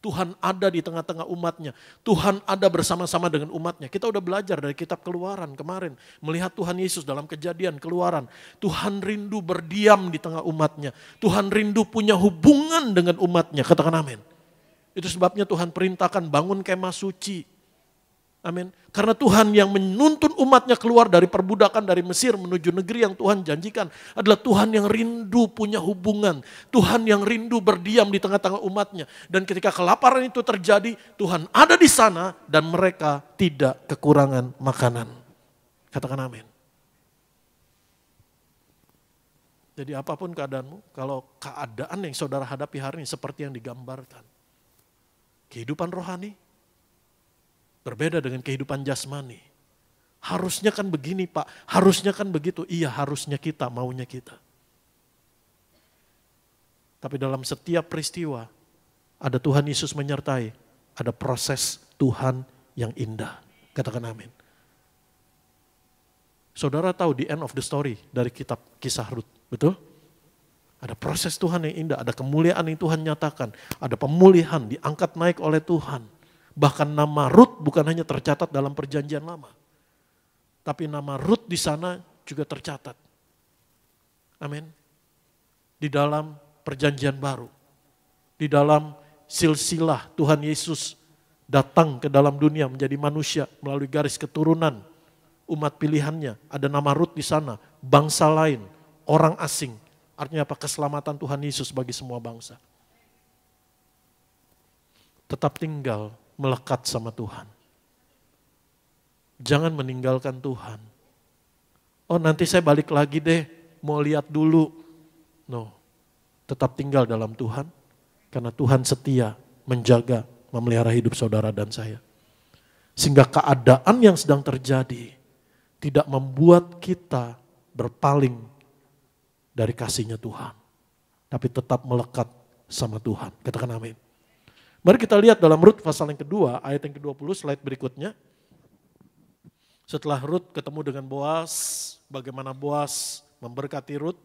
Tuhan ada di tengah-tengah umatnya. Tuhan ada bersama-sama dengan umatnya. Kita udah belajar dari kitab Keluaran kemarin. Melihat Tuhan Yesus dalam Kejadian, Keluaran. Tuhan rindu berdiam di tengah umatnya. Tuhan rindu punya hubungan dengan umatnya. Katakan amin. Itu sebabnya Tuhan perintahkan bangun kemah suci. Amin. Karena Tuhan yang menuntun umatnya keluar dari perbudakan dari Mesir menuju negeri yang Tuhan janjikan adalah Tuhan yang rindu punya hubungan. Tuhan yang rindu berdiam di tengah-tengah umatnya. Dan ketika kelaparan itu terjadi, Tuhan ada di sana dan mereka tidak kekurangan makanan. Katakan amin. Jadi apapun keadaanmu, kalau keadaan yang saudara hadapi hari ini seperti yang digambarkan. Kehidupan rohani berbeda dengan kehidupan jasmani. Harusnya kan begini Pak, harusnya kan begitu. Iya harusnya kita, maunya kita. Tapi dalam setiap peristiwa, ada Tuhan Yesus menyertai. Ada proses Tuhan yang indah. Katakan amin. Saudara tahu the end of the story dari kitab Kisah Rut, betul? Ada proses Tuhan yang indah, ada kemuliaan yang Tuhan nyatakan. Ada pemulihan, diangkat naik oleh Tuhan. Bahkan nama Rut bukan hanya tercatat dalam perjanjian lama. Tapi nama Rut di sana juga tercatat. Amin. Di dalam perjanjian baru. Di dalam silsilah Tuhan Yesus datang ke dalam dunia menjadi manusia melalui garis keturunan umat pilihannya. Ada nama Rut di sana, bangsa lain, orang asing. Artinya apa? Keselamatan Tuhan Yesus bagi semua bangsa. Tetap tinggal melekat sama Tuhan. Jangan meninggalkan Tuhan. Oh nanti saya balik lagi deh, mau lihat dulu. No, tetap tinggal dalam Tuhan. Karena Tuhan setia menjaga, memelihara hidup saudara dan saya. Sehingga keadaan yang sedang terjadi tidak membuat kita berpaling dari kasihnya Tuhan. Tapi tetap melekat sama Tuhan. Katakan amin. Mari kita lihat dalam Rut pasal yang kedua, ayat yang ke-20, slide berikutnya. Setelah Rut ketemu dengan Boas, bagaimana Boas memberkati Rut.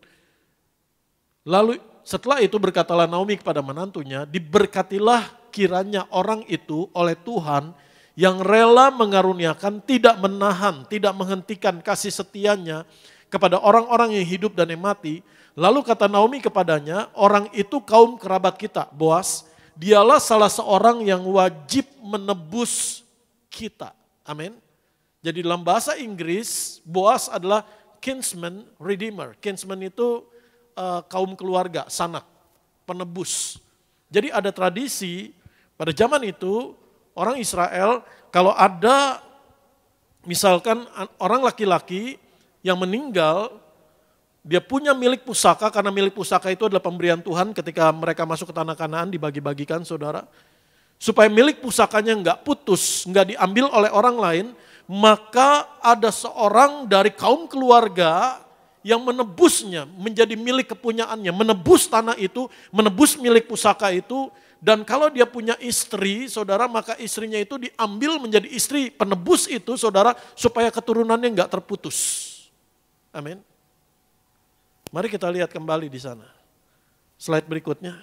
Lalu setelah itu berkatalah Naomi kepada menantunya, diberkatilah kiranya orang itu oleh Tuhan yang rela mengaruniakan, tidak menahan, tidak menghentikan kasih setianya kepada orang-orang yang hidup dan yang mati. Lalu kata Naomi kepadanya, orang itu kaum kerabat kita, Boas. Dialah salah seorang yang wajib menebus kita. Amin. Jadi dalam bahasa Inggris, Boas adalah kinsman redeemer. Kinsman itu kaum keluarga, sanak, penebus. Jadi ada tradisi pada zaman itu, orang Israel kalau ada misalkan orang laki-laki yang meninggal, dia punya milik pusaka, karena milik pusaka itu adalah pemberian Tuhan ketika mereka masuk ke tanah Kanaan dibagi-bagikan saudara. Supaya milik pusakanya enggak putus, enggak diambil oleh orang lain, maka ada seorang dari kaum keluarga yang menebusnya menjadi milik kepunyaannya, menebus tanah itu, menebus milik pusaka itu. Dan kalau dia punya istri, saudara, maka istrinya itu diambil menjadi istri penebus itu, saudara, supaya keturunannya enggak terputus. Amin. Mari kita lihat kembali di sana. Slide berikutnya.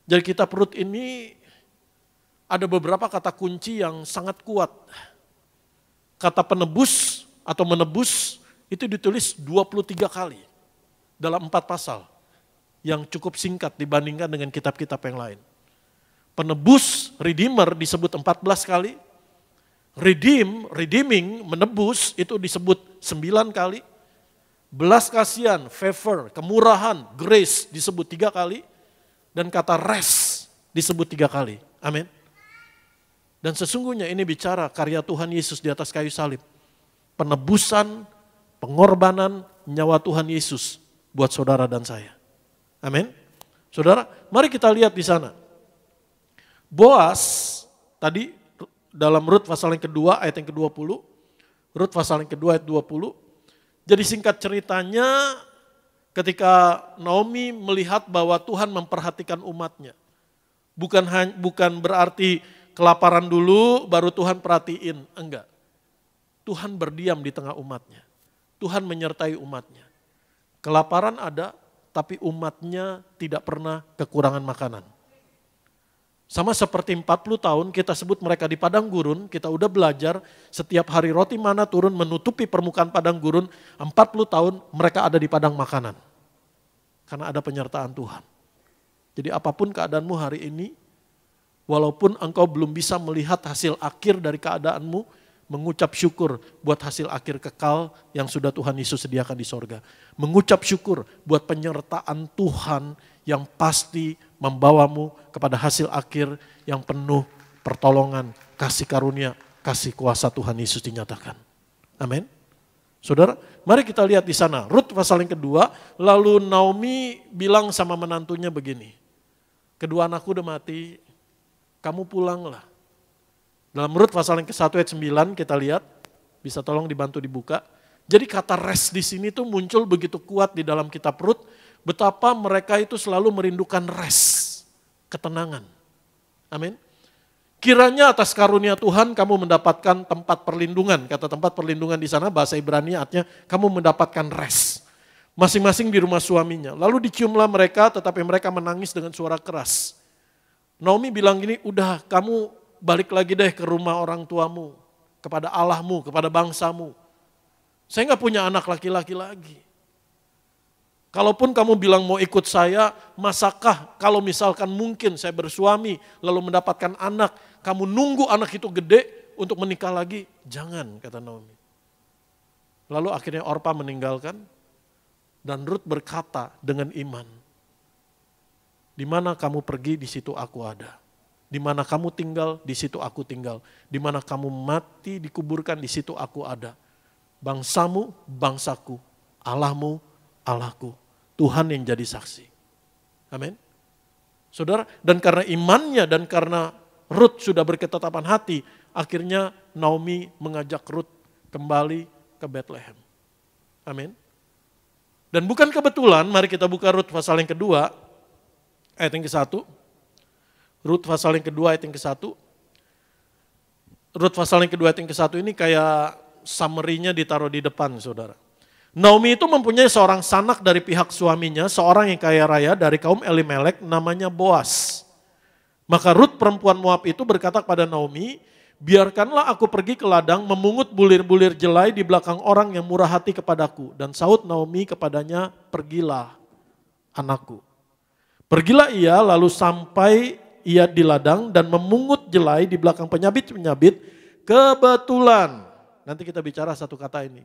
Jadi kitab Rut ini ada beberapa kata kunci yang sangat kuat. Kata penebus atau menebus itu ditulis 23 kali dalam 4 pasal. Yang cukup singkat dibandingkan dengan kitab-kitab yang lain. Penebus, redeemer disebut 14 kali. Redeeming, menebus itu disebut 9 kali. Belas kasihan, favor, kemurahan, grace disebut 3 kali. Dan kata rest disebut 3 kali. Amin. Dan sesungguhnya ini bicara karya Tuhan Yesus di atas kayu salib. Penebusan, pengorbanan nyawa Tuhan Yesus buat saudara dan saya. Amin. Saudara, mari kita lihat di sana. Boas, tadi dalam Rut pasal yang kedua ayat yang ke-20. Rut pasal yang kedua ayat 20. Jadi singkat ceritanya ketika Naomi melihat bahwa Tuhan memperhatikan umatnya. Bukan berarti kelaparan dulu baru Tuhan perhatiin, enggak. Tuhan berdiam di tengah umatnya. Tuhan menyertai umatnya. Kelaparan ada, tapi umatnya tidak pernah kekurangan makanan. Sama seperti 40 tahun kita sebut mereka di padang gurun, kita udah belajar setiap hari roti mana turun menutupi permukaan padang gurun, 40 tahun mereka ada di padang makanan. Karena ada penyertaan Tuhan. Jadi apapun keadaanmu hari ini, walaupun engkau belum bisa melihat hasil akhir dari keadaanmu, mengucap syukur buat hasil akhir kekal yang sudah Tuhan Yesus sediakan di sorga. Mengucap syukur buat penyertaan Tuhan yang pasti membawamu kepada hasil akhir yang penuh pertolongan, kasih karunia, kasih kuasa Tuhan Yesus dinyatakan. Amin. Saudara, mari kita lihat di sana. Rut pasal yang kedua, lalu Naomi bilang sama menantunya begini. Kedua anakku udah mati, kamu pulanglah. Dalam Rut pasal yang ke-1 ayat 9 kita lihat, bisa tolong dibantu dibuka. Jadi kata rest di sini tuh muncul begitu kuat di dalam kitab Rut, betapa mereka itu selalu merindukan rest, ketenangan. Amin. Kiranya atas karunia Tuhan kamu mendapatkan tempat perlindungan. Kata tempat perlindungan di sana bahasa Ibrani artinya kamu mendapatkan rest. Masing-masing di rumah suaminya. Lalu diciumlah mereka tetapi mereka menangis dengan suara keras. Naomi bilang gini, udah kamu balik lagi deh ke rumah orang tuamu, kepada Allahmu, kepada bangsamu. Saya nggak punya anak laki-laki lagi. Kalaupun kamu bilang mau ikut saya, masakah kalau misalkan mungkin saya bersuami lalu mendapatkan anak, kamu nunggu anak itu gede untuk menikah lagi? Jangan, kata Naomi. Lalu akhirnya Orpa meninggalkan dan Rut berkata dengan iman, di mana kamu pergi di situ aku ada. Di mana kamu tinggal, di situ aku tinggal. Di mana kamu mati, dikuburkan, di situ aku ada. Bangsamu, bangsaku. Allahmu, Allahku. Tuhan yang jadi saksi. Amin. Saudara, dan karena imannya dan karena Rut sudah berketetapan hati, akhirnya Naomi mengajak Rut kembali ke Bethlehem. Amin. Dan bukan kebetulan, mari kita buka Rut pasal yang kedua, ayat yang ke-1. Rut pasal yang kedua ayat yang ke-1. Rut pasal yang kedua ayat yang ke-1 ini kayak summary-nya ditaruh di depan, saudara. Naomi itu mempunyai seorang sanak dari pihak suaminya, seorang yang kaya raya dari kaum Elimelek namanya Boas. Maka Rut perempuan Moab itu berkata kepada Naomi, biarkanlah aku pergi ke ladang memungut bulir-bulir jelai di belakang orang yang murah hati kepadaku. Dan sahut Naomi kepadanya, pergilah anakku. Pergilah ia lalu sampai ia di ladang dan memungut jelai di belakang penyabit-penyabit. Kebetulan, nanti kita bicara satu kata ini.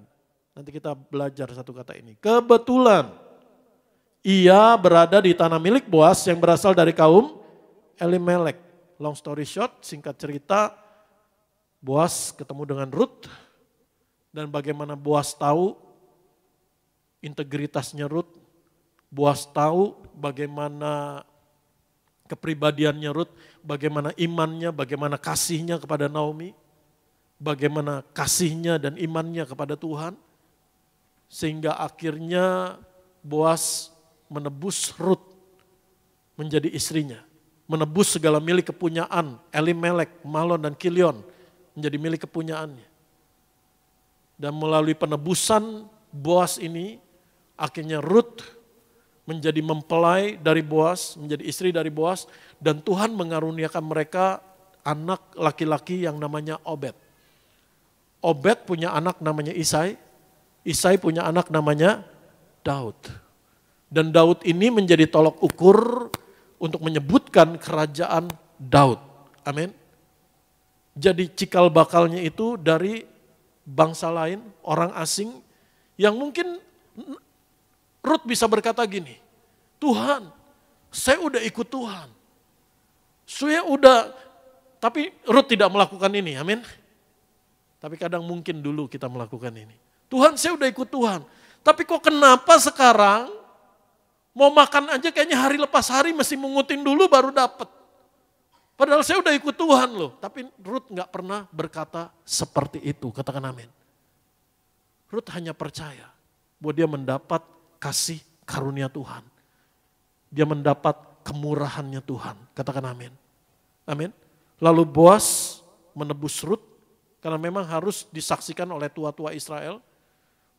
Nanti kita belajar satu kata ini. Kebetulan, ia berada di tanah milik Boas yang berasal dari kaum Elimelek. Long story short, singkat cerita, Boas ketemu dengan Rut. Dan bagaimana Boas tahu integritasnya Rut. Boas tahu bagaimana kepribadiannya Rut, bagaimana imannya, bagaimana kasihnya kepada Naomi, bagaimana kasihnya dan imannya kepada Tuhan. Sehingga akhirnya Boas menebus Rut menjadi istrinya. Menebus segala milik kepunyaan Elimelek, Mahlon dan Kilion menjadi milik kepunyaannya. Dan melalui penebusan Boas ini, akhirnya Rut menjadi mempelai dari Boas, menjadi istri dari Boas, dan Tuhan mengaruniakan mereka anak laki-laki yang namanya Obed. Obed punya anak namanya Isai, Isai punya anak namanya Daud. Dan Daud ini menjadi tolok ukur untuk menyebutkan kerajaan Daud. Amin. Jadi cikal bakalnya itu dari bangsa lain, orang asing, yang mungkin Rut bisa berkata gini, Tuhan, saya udah ikut Tuhan. Saya udah, tapi Rut tidak melakukan ini, amin. Tapi kadang mungkin dulu kita melakukan ini. Tuhan, saya udah ikut Tuhan. Tapi kok kenapa sekarang mau makan aja kayaknya hari lepas hari mesti mengutin dulu baru dapat. Padahal saya udah ikut Tuhan loh. Tapi Rut gak pernah berkata seperti itu. Katakan amin. Rut hanya percaya bahwa dia mendapat kasih karunia Tuhan. Dia mendapat kemurahannya Tuhan. Katakan amin. Amin. Lalu Boas menebus Rut. Karena memang harus disaksikan oleh tua-tua Israel.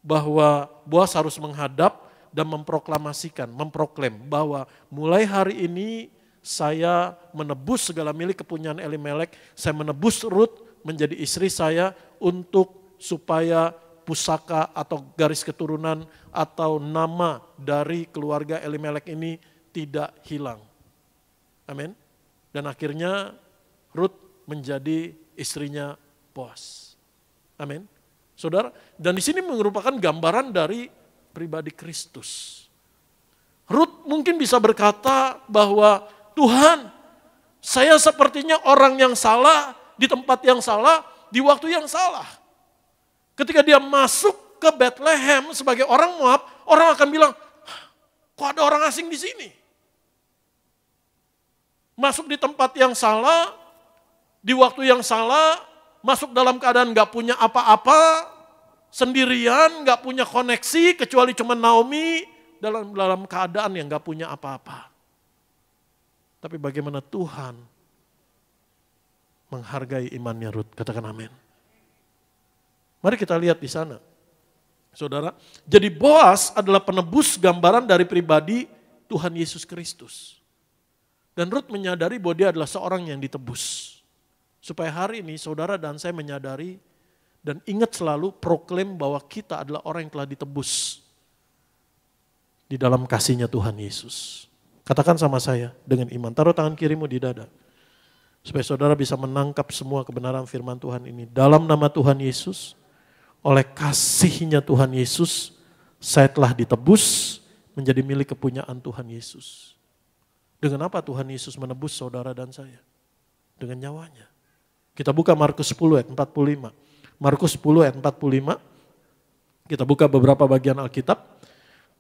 Bahwa Boas harus menghadap dan memproklamasikan, memproklaim bahwa mulai hari ini saya menebus segala milik kepunyaan Elimelek, saya menebus Rut menjadi istri saya untuk supaya pusaka atau garis keturunan atau nama dari keluarga Elimelek ini tidak hilang. Amin. Dan akhirnya Rut menjadi istrinya Boas. Amin. Saudara, dan di sini merupakan gambaran dari pribadi Kristus. Rut mungkin bisa berkata bahwa Tuhan, saya sepertinya orang yang salah, di tempat yang salah, di waktu yang salah. Ketika dia masuk ke Bethlehem sebagai orang Moab, orang akan bilang, kok ada orang asing di sini? Masuk di tempat yang salah, di waktu yang salah, masuk dalam keadaan gak punya apa-apa, sendirian, gak punya koneksi, kecuali cuma Naomi dalam keadaan yang gak punya apa-apa. Tapi bagaimana Tuhan menghargai imannya Rut, katakan amin. Mari kita lihat di sana. Saudara, jadi Boas adalah penebus gambaran dari pribadi Tuhan Yesus Kristus. Dan Rut menyadari bahwa dia adalah seorang yang ditebus. Supaya hari ini saudara dan saya menyadari dan ingat selalu proklaim bahwa kita adalah orang yang telah ditebus di dalam kasih-Nya Tuhan Yesus. Katakan sama saya dengan iman, taruh tangan kirimu di dada. Supaya saudara bisa menangkap semua kebenaran firman Tuhan ini. Dalam nama Tuhan Yesus, oleh kasih-Nya Tuhan Yesus, saya telah ditebus menjadi milik kepunyaan Tuhan Yesus. Dengan apa Tuhan Yesus menebus saudara dan saya? Dengan nyawanya. Kita buka Markus 10 ayat 45. Markus 10 ayat 45, kita buka beberapa bagian Alkitab,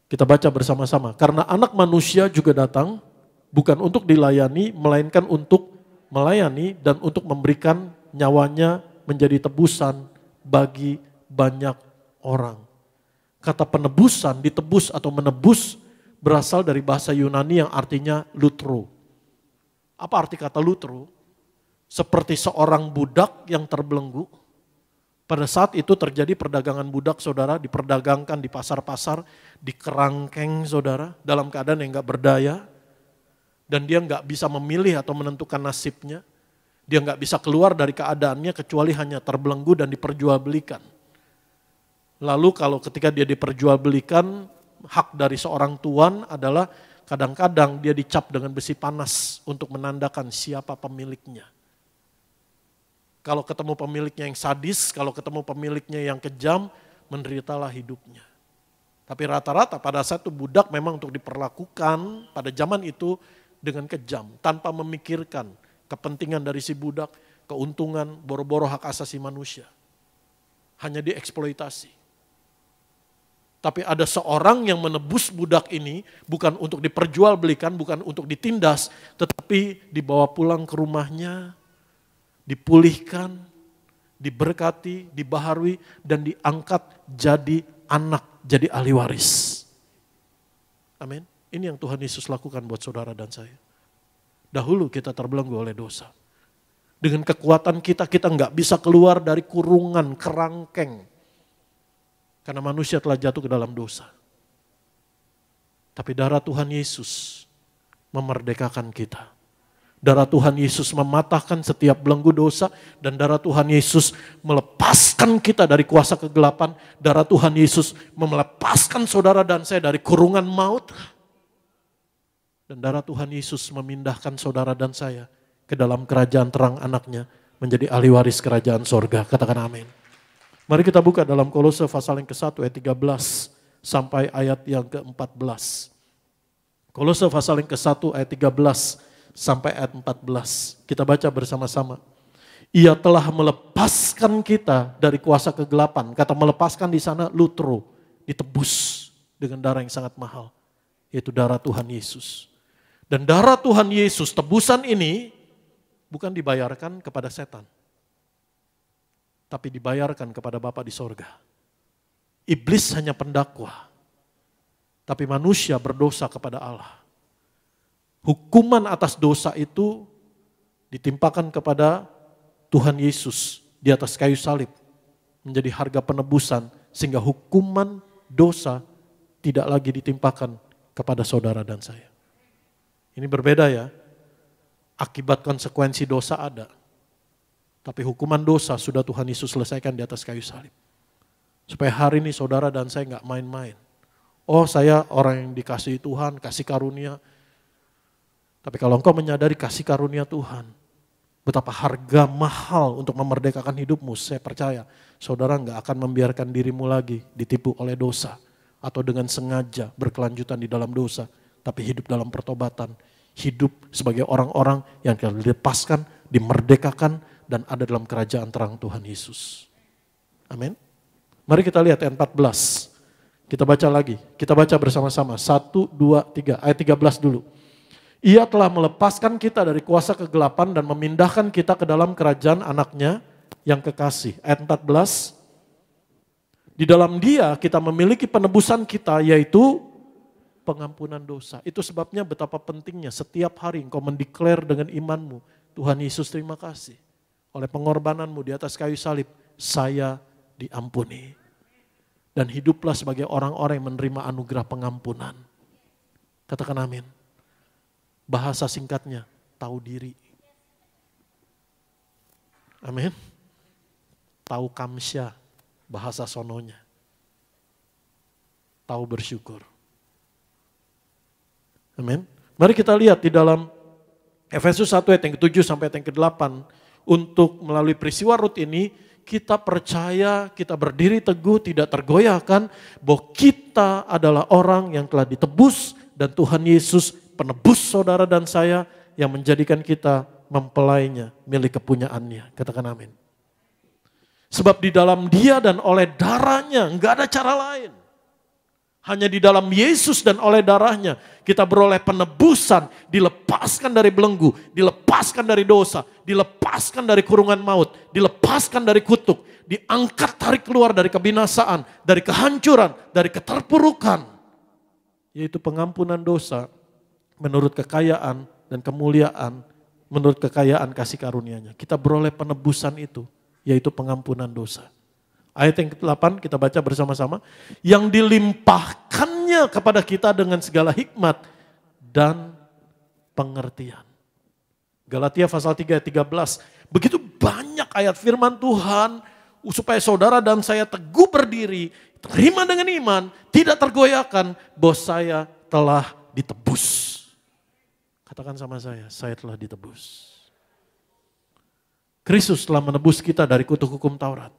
kita baca bersama-sama. Karena anak manusia juga datang, bukan untuk dilayani, melainkan untuk melayani dan untuk memberikan nyawanya menjadi tebusan bagi banyak orang. Kata penebusan, ditebus atau menebus berasal dari bahasa Yunani yang artinya lutro. Apa arti kata lutro? Seperti seorang budak yang terbelenggu. Pada saat itu terjadi perdagangan budak saudara, diperdagangkan di pasar-pasar, di kerangkeng saudara, dalam keadaan yang gak berdaya. Dan dia gak bisa memilih atau menentukan nasibnya. Dia gak bisa keluar dari keadaannya kecuali hanya terbelenggu dan diperjualbelikan. Lalu kalau ketika dia diperjualbelikan, hak dari seorang tuan adalah kadang-kadang dia dicap dengan besi panas untuk menandakan siapa pemiliknya. Kalau ketemu pemiliknya yang sadis, kalau ketemu pemiliknya yang kejam, menderitalah hidupnya. Tapi rata-rata pada saat itu budak memang untuk diperlakukan pada zaman itu dengan kejam. Tanpa memikirkan kepentingan dari si budak, keuntungan, boro-boro hak asasi manusia. Hanya dieksploitasi. Tapi ada seorang yang menebus budak ini bukan untuk diperjualbelikan, bukan untuk ditindas, tetapi dibawa pulang ke rumahnya, dipulihkan, diberkati, dibaharui, dan diangkat jadi anak jadi ahli waris. Amin. Ini yang Tuhan Yesus lakukan buat saudara dan saya. Dahulu kita terbelenggu oleh dosa. Dengan kekuatan kita nggak bisa keluar dari kurungan, kerangkeng. Karena manusia telah jatuh ke dalam dosa. Tapi darah Tuhan Yesus memerdekakan kita. Darah Tuhan Yesus mematahkan setiap belenggu dosa. Dan darah Tuhan Yesus melepaskan kita dari kuasa kegelapan. Darah Tuhan Yesus melepaskan saudara dan saya dari kurungan maut. Dan darah Tuhan Yesus memindahkan saudara dan saya ke dalam kerajaan terang anaknya. Menjadi ahli waris kerajaan sorga. Katakan amin. Mari kita buka dalam Kolose pasal yang ke-1 ayat 13 sampai ayat yang ke-14. Kolose pasal yang ke-1 ayat 13 sampai ayat 14. Kita baca bersama-sama. Ia telah melepaskan kita dari kuasa kegelapan. Kata melepaskan di sana lutro, ditebus dengan darah yang sangat mahal, yaitu darah Tuhan Yesus. Dan darah Tuhan Yesus, tebusan ini bukan dibayarkan kepada setan, tapi dibayarkan kepada Bapa di sorga. Iblis hanya pendakwa, tapi manusia berdosa kepada Allah. Hukuman atas dosa itu ditimpakan kepada Tuhan Yesus di atas kayu salib. Menjadi harga penebusan sehingga hukuman dosa tidak lagi ditimpakan kepada saudara dan saya. Ini berbeda ya. Akibat konsekuensi dosa ada. Tapi hukuman dosa sudah Tuhan Yesus selesaikan di atas kayu salib. Supaya hari ini saudara dan saya nggak main-main. Oh saya orang yang dikasihi Tuhan, kasih karunia. Tapi kalau engkau menyadari kasih karunia Tuhan, betapa harga mahal untuk memerdekakan hidupmu, saya percaya saudara nggak akan membiarkan dirimu lagi ditipu oleh dosa. Atau dengan sengaja berkelanjutan di dalam dosa, tapi hidup dalam pertobatan. Hidup sebagai orang-orang yang dilepaskan, dimerdekakan, dan ada dalam kerajaan terang Tuhan Yesus. Amin. Mari kita lihat ayat 14. Kita baca lagi, kita baca bersama-sama. 1, 2, 3, ayat 13 dulu. Ia telah melepaskan kita dari kuasa kegelapan dan memindahkan kita ke dalam kerajaan anaknya yang kekasih. Ayat 14. Di dalam dia kita memiliki penebusan kita yaitu pengampunan dosa. Itu sebabnya betapa pentingnya setiap hari engkau mendeklar dengan imanmu. Tuhan Yesus terima kasih. Oleh pengorbananmu di atas kayu salib, saya diampuni. Dan hiduplah sebagai orang-orang yang menerima anugerah pengampunan. Katakan amin. Bahasa singkatnya, tahu diri. Amin. Tahu kamsya, bahasa sononya. Tahu bersyukur. Amin. Mari kita lihat di dalam Efesus 1 ayat yang ke-7 sampai ayat yang ke-8. Untuk melalui peristiwa Rut ini, kita percaya, kita berdiri teguh, tidak tergoyahkan, bahwa kita adalah orang yang telah ditebus dan Tuhan Yesus penebus saudara dan saya yang menjadikan kita mempelainya, milik kepunyaannya. Katakan amin. Sebab di dalam dia dan oleh darahnya, enggak ada cara lain. Hanya di dalam Yesus dan oleh darahnya kita beroleh penebusan, dilepaskan dari belenggu, dilepaskan dari dosa, dilepaskan dari kurungan maut, dilepaskan dari kutuk, diangkat tarik keluar dari kebinasaan, dari kehancuran, dari keterpurukan. Yaitu pengampunan dosa menurut kekayaan dan kemuliaan, menurut kekayaan kasih karunia-Nya. Kita beroleh penebusan itu, yaitu pengampunan dosa. Ayat yang ke-8 kita baca bersama-sama. Yang dilimpahkannya kepada kita dengan segala hikmat dan pengertian. Galatia pasal 3 ayat 13. Begitu banyak ayat firman Tuhan supaya saudara dan saya teguh berdiri, terima dengan iman, tidak tergoyahkan bahwa saya telah ditebus. Katakan sama saya telah ditebus. Kristus telah menebus kita dari kutuk hukum Taurat.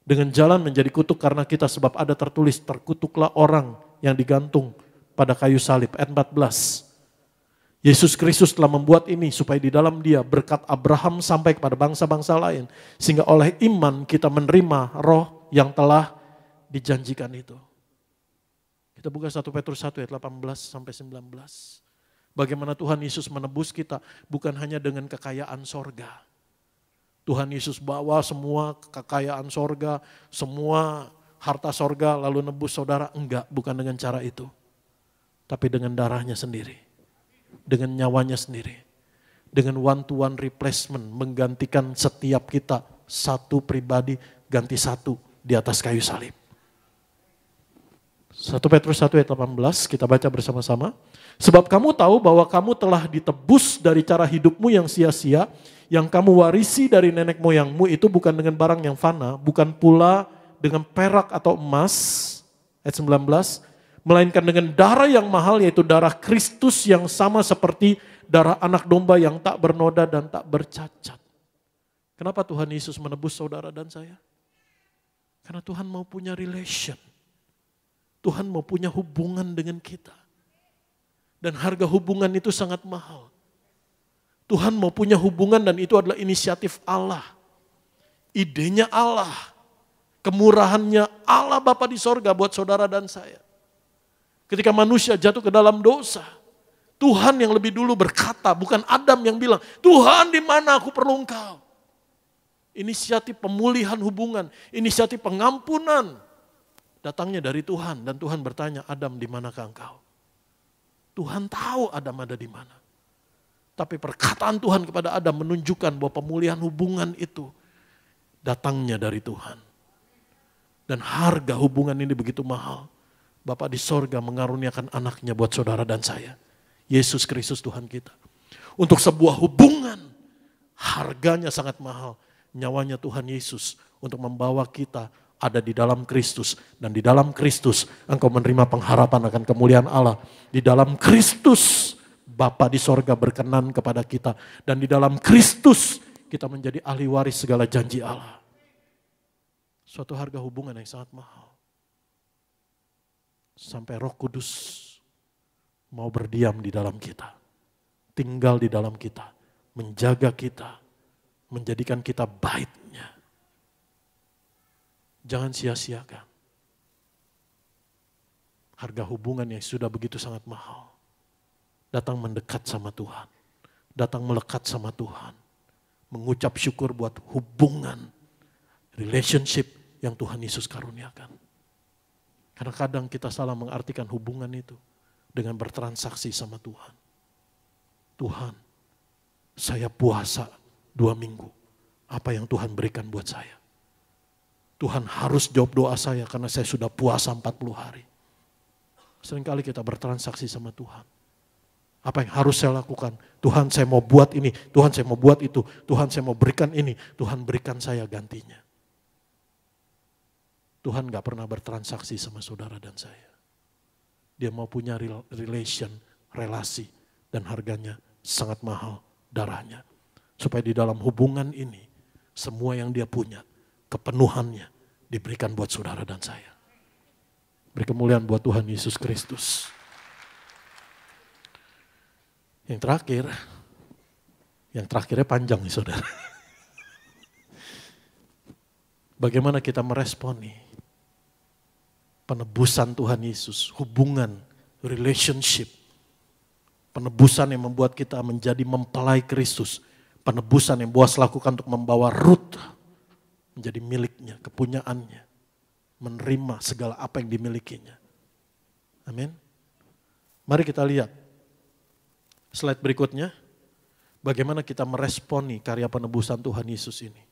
Dengan jalan menjadi kutuk karena kita, sebab ada tertulis, terkutuklah orang yang digantung pada kayu salib. Ayat 14. Yesus Kristus telah membuat ini supaya di dalam dia berkat Abraham sampai kepada bangsa-bangsa lain. Sehingga oleh iman kita menerima roh yang telah dijanjikan itu. Kita buka 1 Petrus 1 ayat 18 sampai 19. Bagaimana Tuhan Yesus menebus kita bukan hanya dengan kekayaan sorga. Tuhan Yesus bawa semua kekayaan sorga, semua harta sorga lalu nebus saudara. Enggak, bukan dengan cara itu. Tapi dengan darahnya sendiri. Dengan nyawanya sendiri. Dengan one-to-one replacement, menggantikan setiap kita satu pribadi ganti satu di atas kayu salib. 1 Petrus 1 ayat 18 kita baca bersama-sama. Sebab kamu tahu bahwa kamu telah ditebus dari cara hidupmu yang sia-sia, yang kamu warisi dari nenek moyangmu itu bukan dengan barang yang fana, bukan pula dengan perak atau emas, ayat 19, melainkan dengan darah yang mahal yaitu darah Kristus yang sama seperti darah anak domba yang tak bernoda dan tak bercacat. Kenapa Tuhan Yesus menebus saudara dan saya? Karena Tuhan mau punya relation. Tuhan mau punya hubungan dengan kita. Dan harga hubungan itu sangat mahal. Tuhan mau punya hubungan dan itu adalah inisiatif Allah. Idenya Allah. Kemurahannya Allah Bapa di sorga buat saudara dan saya. Ketika manusia jatuh ke dalam dosa, Tuhan yang lebih dulu berkata, bukan Adam yang bilang, Tuhan di mana aku perlu Engkau. Inisiatif pemulihan hubungan, inisiatif pengampunan, datangnya dari Tuhan. Dan Tuhan bertanya, Adam di manakah engkau? Tuhan tahu Adam ada di mana. Tapi perkataan Tuhan kepada Adam menunjukkan bahwa pemulihan hubungan itu datangnya dari Tuhan. Dan harga hubungan ini begitu mahal. Bapa di sorga mengaruniakan anaknya buat saudara dan saya. Yesus Kristus Tuhan kita. Untuk sebuah hubungan, harganya sangat mahal. Nyawanya Tuhan Yesus untuk membawa kita ada di dalam Kristus. Dan di dalam Kristus engkau menerima pengharapan akan kemuliaan Allah. Di dalam Kristus Bapa di sorga berkenan kepada kita. Dan di dalam Kristus kita menjadi ahli waris segala janji Allah. Suatu harga hubungan yang sangat mahal. Sampai Roh Kudus mau berdiam di dalam kita. Tinggal di dalam kita. Menjaga kita. Menjadikan kita baitnya. Jangan sia-siakan. Harga hubungan yang sudah begitu sangat mahal. Datang mendekat sama Tuhan. Datang melekat sama Tuhan. Mengucap syukur buat hubungan. Relationship yang Tuhan Yesus karuniakan. Karena kadang kita salah mengartikan hubungan itu. Dengan bertransaksi sama Tuhan. Tuhan, saya puasa 2 minggu. Apa yang Tuhan berikan buat saya? Tuhan harus jawab doa saya karena saya sudah puasa 40 hari. Seringkali kita bertransaksi sama Tuhan. Apa yang harus saya lakukan? Tuhan saya mau buat ini, Tuhan saya mau buat itu, Tuhan saya mau berikan ini, Tuhan berikan saya gantinya. Tuhan gak pernah bertransaksi sama saudara dan saya. Dia mau punya relasi dan harganya sangat mahal darahnya. Supaya di dalam hubungan ini semua yang dia punya, kepenuhannya diberikan buat saudara dan saya. Beri kemuliaan buat Tuhan Yesus Kristus. Yang terakhirnya panjang nih saudara. Bagaimana kita meresponi penebusan Tuhan Yesus, hubungan, relationship, penebusan yang membuat kita menjadi mempelai Kristus, penebusan yang Boas lakukan untuk membawa Ruth menjadi miliknya, kepunyaannya, menerima segala apa yang dimilikinya. Amin. Mari kita lihat slide berikutnya, bagaimana kita meresponi karya penebusan Tuhan Yesus ini.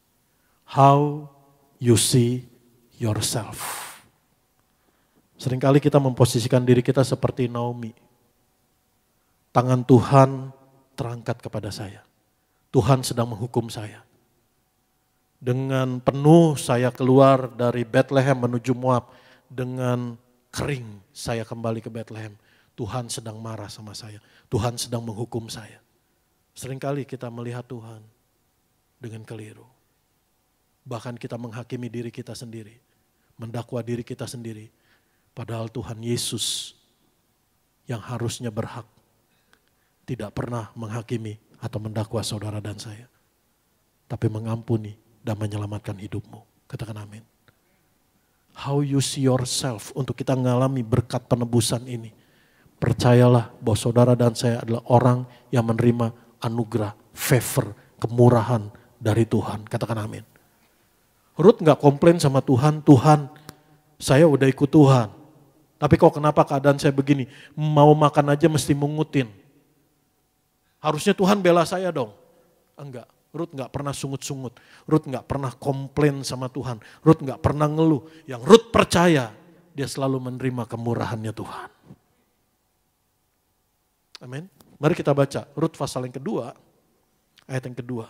How you see yourself. Seringkali kita memposisikan diri kita seperti Naomi. Tangan Tuhan terangkat kepada saya. Tuhan sedang menghukum saya. Dengan penuh saya keluar dari Bethlehem menuju Moab. Dengan kering saya kembali ke Bethlehem. Tuhan sedang marah sama saya. Tuhan sedang menghukum saya. Seringkali kita melihat Tuhan dengan keliru. Bahkan kita menghakimi diri kita sendiri. Mendakwa diri kita sendiri. Padahal Tuhan Yesus yang harusnya berhak tidak pernah menghakimi atau mendakwa saudara dan saya. Tapi mengampuni dan menyelamatkan hidupmu. Katakan amin. How you see yourself untuk kita mengalami berkat penebusan ini. Percayalah bahwa saudara dan saya adalah orang yang menerima anugerah, favor, kemurahan dari Tuhan. Katakan amin. Ruth gak komplain sama Tuhan, Tuhan Saya udah ikut Tuhan. Tapi kok kenapa keadaan saya begini? Mau makan aja mesti mengutin. Harusnya Tuhan bela saya dong. Enggak. Ruth nggak pernah sungut-sungut. Ruth nggak pernah komplain sama Tuhan. Ruth nggak pernah ngeluh. Yang Ruth percaya, dia selalu menerima kemurahannya Tuhan. Amin. Mari kita baca Ruth pasal yang kedua, ayat yang kedua.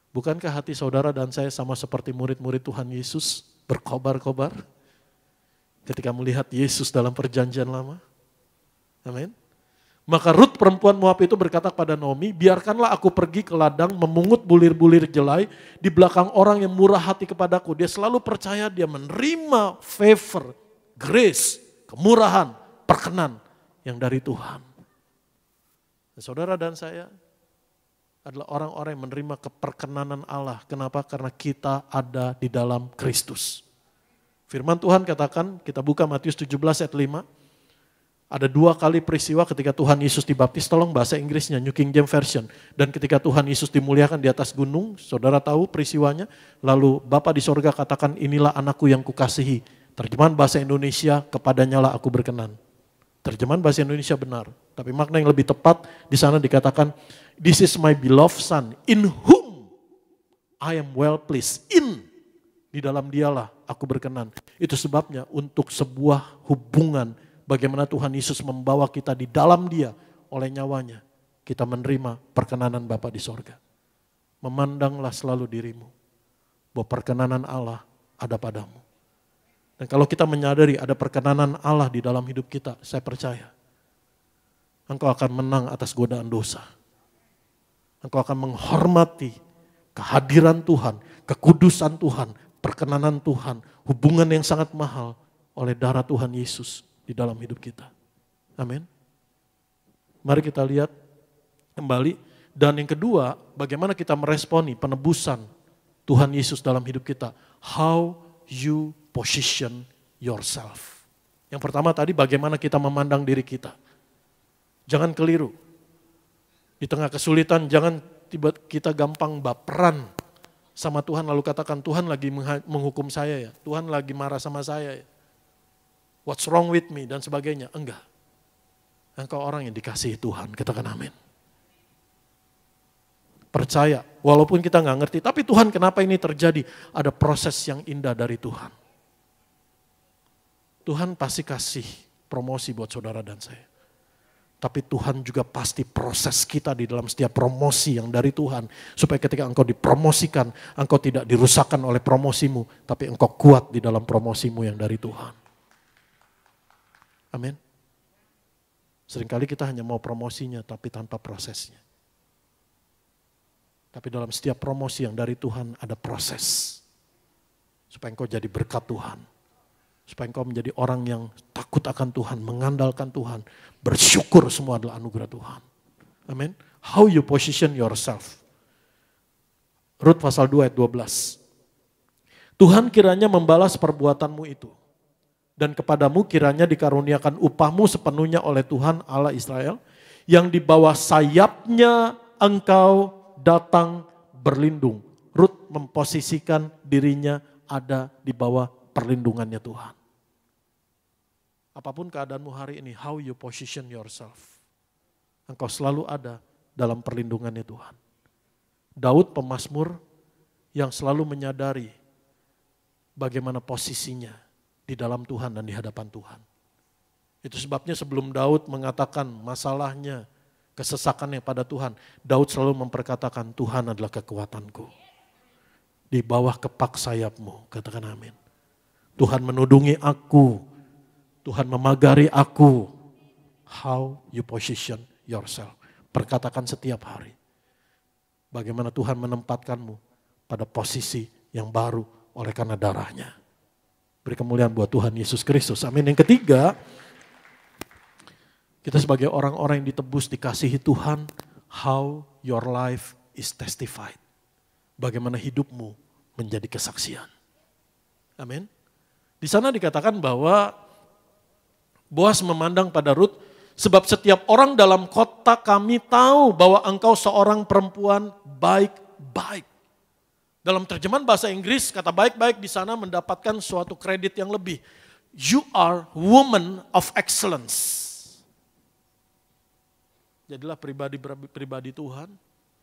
Bukankah hati saudara dan saya sama seperti murid-murid Tuhan Yesus berkobar-kobar ketika melihat Yesus dalam perjanjian lama? Amin. Maka Ruth perempuan Moab itu berkata kepada Naomi, biarkanlah aku pergi ke ladang memungut bulir-bulir jelai di belakang orang yang murah hati kepadaku. Dia selalu percaya dia menerima favor, grace, kemurahan, perkenan yang dari Tuhan. Dan saudara dan saya adalah orang-orang yang menerima keperkenanan Allah. Kenapa? Karena kita ada di dalam Kristus. Firman Tuhan katakan, kita buka Matius 17 ayat 5. Ada 2 kali peristiwa ketika Tuhan Yesus dibaptis, tolong bahasa Inggrisnya, New King James Version. Dan ketika Tuhan Yesus dimuliakan di atas gunung, saudara tahu peristiwanya. Lalu Bapa di sorga katakan, inilah anakku yang kukasihi. Terjemahan bahasa Indonesia, kepadanya lah aku berkenan. Terjemahan bahasa Indonesia benar. Tapi makna yang lebih tepat, di sana dikatakan, this is my beloved son, in whom I am well pleased. Di dalam dialah aku berkenan. Itu sebabnya untuk sebuah hubungan, bagaimana Tuhan Yesus membawa kita di dalam dia oleh nyawanya. Kita menerima perkenanan Bapa di sorga. Memandanglah selalu dirimu bahwa perkenanan Allah ada padamu. Dan kalau kita menyadari ada perkenanan Allah di dalam hidup kita, saya percaya engkau akan menang atas godaan dosa. Engkau akan menghormati kehadiran Tuhan, kekudusan Tuhan, perkenanan Tuhan, hubungan yang sangat mahal oleh darah Tuhan Yesus di dalam hidup kita. Amin. Mari kita lihat kembali. Dan yang kedua, bagaimana kita meresponi penebusan Tuhan Yesus dalam hidup kita. How you position yourself. Yang pertama tadi bagaimana kita memandang diri kita. Jangan keliru. Di tengah kesulitan jangan tiba kita gampang baperan sama Tuhan lalu katakan Tuhan lagi menghukum saya ya. Tuhan lagi marah sama saya ya. What's wrong with me dan sebagainya. Enggak. Engkau orang yang dikasihi Tuhan. Katakan amin. Percaya. Walaupun kita nggak ngerti. Tapi Tuhan kenapa ini terjadi? Ada proses yang indah dari Tuhan. Tuhan pasti kasih promosi buat saudara dan saya. Tapi Tuhan juga pasti proses kita di dalam setiap promosi yang dari Tuhan. Supaya ketika engkau dipromosikan, engkau tidak dirusakkan oleh promosimu. Tapi engkau kuat di dalam promosimu yang dari Tuhan. Amin. Seringkali kita hanya mau promosinya tapi tanpa prosesnya. Tapi dalam setiap promosi yang dari Tuhan ada proses. Supaya engkau jadi berkat Tuhan. Supaya engkau menjadi orang yang takut akan Tuhan, mengandalkan Tuhan. Bersyukur semua adalah anugerah Tuhan. Amin. How you position yourself. Rut pasal 2 ayat 12. Tuhan kiranya membalas perbuatanmu itu. Dan kepadamu kiranya dikaruniakan upahmu sepenuhnya oleh Tuhan Allah Israel. Yang di bawah sayapnya engkau datang berlindung. Rut memposisikan dirinya ada di bawah perlindungannya Tuhan. Apapun keadaanmu hari ini, how you position yourself. Engkau selalu ada dalam perlindungannya Tuhan. Daud pemazmur yang selalu menyadari bagaimana posisinya di dalam Tuhan dan di hadapan Tuhan. Itu sebabnya sebelum Daud mengatakan masalahnya, kesesakannya pada Tuhan, Daud selalu memperkatakan Tuhan adalah kekuatanku. Di bawah kepak sayapmu, katakan amin. Tuhan menudungi aku, Tuhan memagari aku. How you position yourself. Perkatakan setiap hari. Bagaimana Tuhan menempatkanmu pada posisi yang baru oleh karena darahnya. Beri kemuliaan buat Tuhan Yesus Kristus. Amin. Yang ketiga, kita sebagai orang-orang yang ditebus, dikasihi Tuhan, how your life is testified. Bagaimana hidupmu menjadi kesaksian. Amin. Di sana dikatakan bahwa Boas memandang pada Rut, sebab setiap orang dalam kota kami tahu bahwa engkau seorang perempuan baik-baik. Dalam terjemahan bahasa Inggris, kata baik-baik di sana mendapatkan suatu kredit yang lebih. You are woman of excellence. Jadilah pribadi-pribadi Tuhan,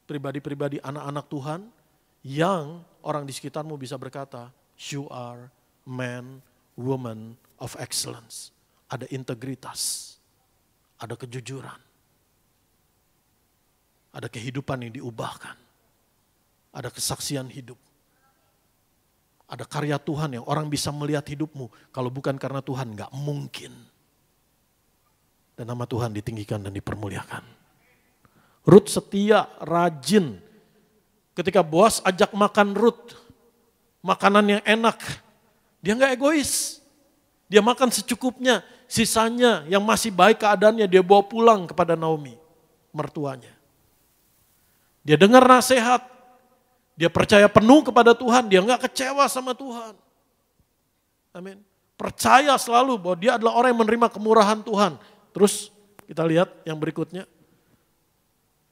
pribadi-pribadi anak-anak Tuhan yang orang di sekitarmu bisa berkata, you are man, woman of excellence. Ada integritas, ada kejujuran, ada kehidupan yang diubahkan, ada kesaksian hidup. Ada karya Tuhan yang orang bisa melihat hidupmu. Kalau bukan karena Tuhan, gak mungkin. Dan nama Tuhan ditinggikan dan dipermuliakan. Rut setia, rajin. Ketika Boas ajak makan Rut, makanan yang enak, dia gak egois. Dia makan secukupnya, sisanya yang masih baik keadaannya dia bawa pulang kepada Naomi, mertuanya. Dia dengar nasihat, dia percaya penuh kepada Tuhan, dia gak kecewa sama Tuhan. Amin. Percaya selalu bahwa dia adalah orang yang menerima kemurahan Tuhan. Terus kita lihat yang berikutnya.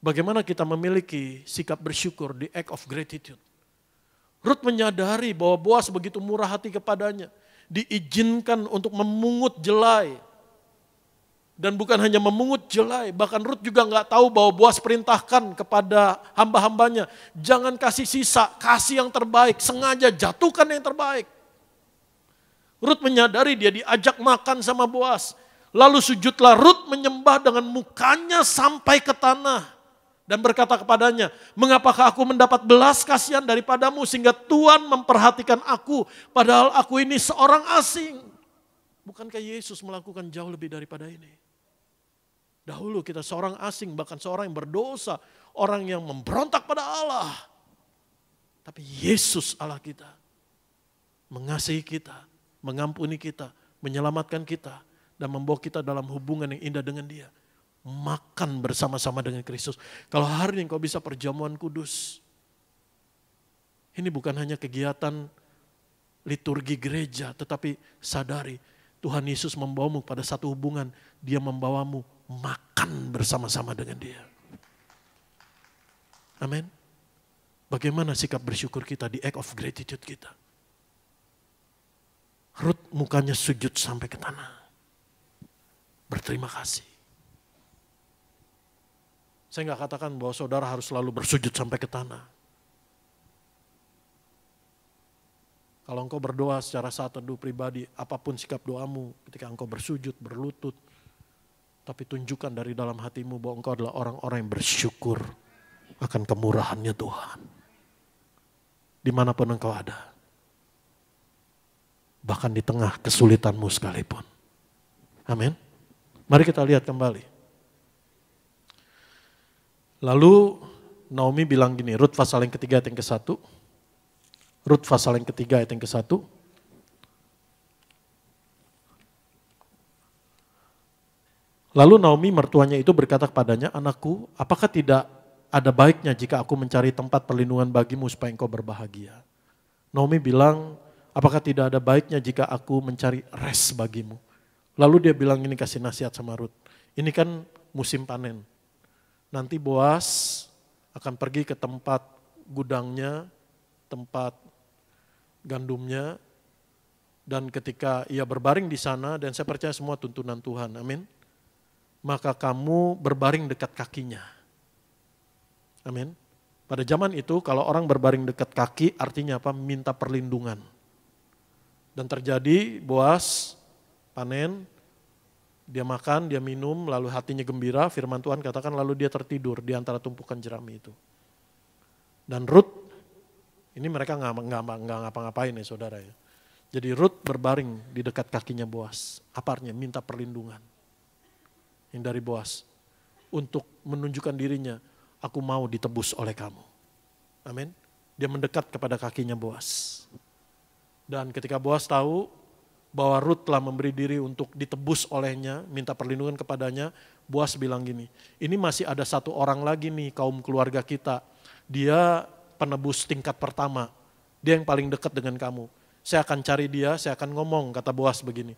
Bagaimana kita memiliki sikap bersyukur, the act of gratitude. Rut menyadari bahwa Boas begitu murah hati kepadanya. Diizinkan untuk memungut jelai. Dan bukan hanya memungut jelai, bahkan Rut juga gak tahu bahwa Boas perintahkan kepada hamba-hambanya. Jangan kasih sisa, kasih yang terbaik, sengaja jatuhkan yang terbaik. Rut menyadari dia diajak makan sama Boas. Lalu sujudlah Rut menyembah dengan mukanya sampai ke tanah. Dan berkata kepadanya, mengapakah aku mendapat belas kasihan daripadamu sehingga Tuhan memperhatikan aku padahal aku ini seorang asing. Bukankah Yesus melakukan jauh lebih daripada ini? Dahulu kita seorang asing, bahkan seorang yang berdosa, orang yang memberontak pada Allah. Tapi Yesus Allah kita mengasihi kita, mengampuni kita, menyelamatkan kita, dan membawa kita dalam hubungan yang indah dengan Dia. Makan bersama-sama dengan Kristus. Kalau hari ini kau bisa perjamuan kudus, ini bukan hanya kegiatan liturgi gereja, tetapi sadari Tuhan Yesus membawamu pada satu hubungan. Dia membawamu makan bersama-sama dengan Dia. Amin. Bagaimana sikap bersyukur kita, the act of gratitude kita? Rut mukanya sujud sampai ke tanah. Berterima kasih. Saya nggak katakan bahwa saudara harus selalu bersujud sampai ke tanah. Kalau engkau berdoa secara saat teduh pribadi, apapun sikap doamu ketika engkau bersujud, berlutut, tapi tunjukkan dari dalam hatimu bahwa engkau adalah orang-orang yang bersyukur akan kemurahannya Tuhan. Dimanapun engkau ada. Bahkan di tengah kesulitanmu sekalipun. Amin. Mari kita lihat kembali. Lalu Naomi bilang gini, Rut pasal yang ketiga ayat yang ke-1. Rut pasal yang ketiga ayat yang ke-1. Lalu Naomi mertuanya itu berkata kepadanya, anakku, apakah tidak ada baiknya jika aku mencari tempat perlindungan bagimu supaya engkau berbahagia? Naomi bilang, apakah tidak ada baiknya jika aku mencari rest bagimu? Lalu dia bilang ini, kasih nasihat sama Rut. Ini kan musim panen. Nanti Boas akan pergi ke tempat gudangnya, tempat gandumnya, dan ketika ia berbaring di sana, dan saya percaya semua tuntunan Tuhan, amin. Maka kamu berbaring dekat kakinya. Amin. Pada zaman itu kalau orang berbaring dekat kaki artinya apa? Minta perlindungan. Dan terjadi Boas panen, dia makan, dia minum, lalu hatinya gembira, firman Tuhan katakan lalu dia tertidur di antara tumpukan jerami itu. Dan Rut, ini mereka nggak ngapa-ngapain ya saudara ya. Jadi Rut berbaring di dekat kakinya Boas. Apa artinya? Minta perlindungan. Yang dari Boas. Untuk menunjukkan dirinya, aku mau ditebus oleh kamu. Amin. Dia mendekat kepada kakinya Boas. Dan ketika Boas tahu bahwa Rut telah memberi diri untuk ditebus olehnya, minta perlindungan kepadanya, Boas bilang gini, ini masih ada satu orang lagi nih kaum keluarga kita, dia penebus tingkat pertama, dia yang paling dekat dengan kamu. Saya akan cari dia, saya akan ngomong, kata Boas begini,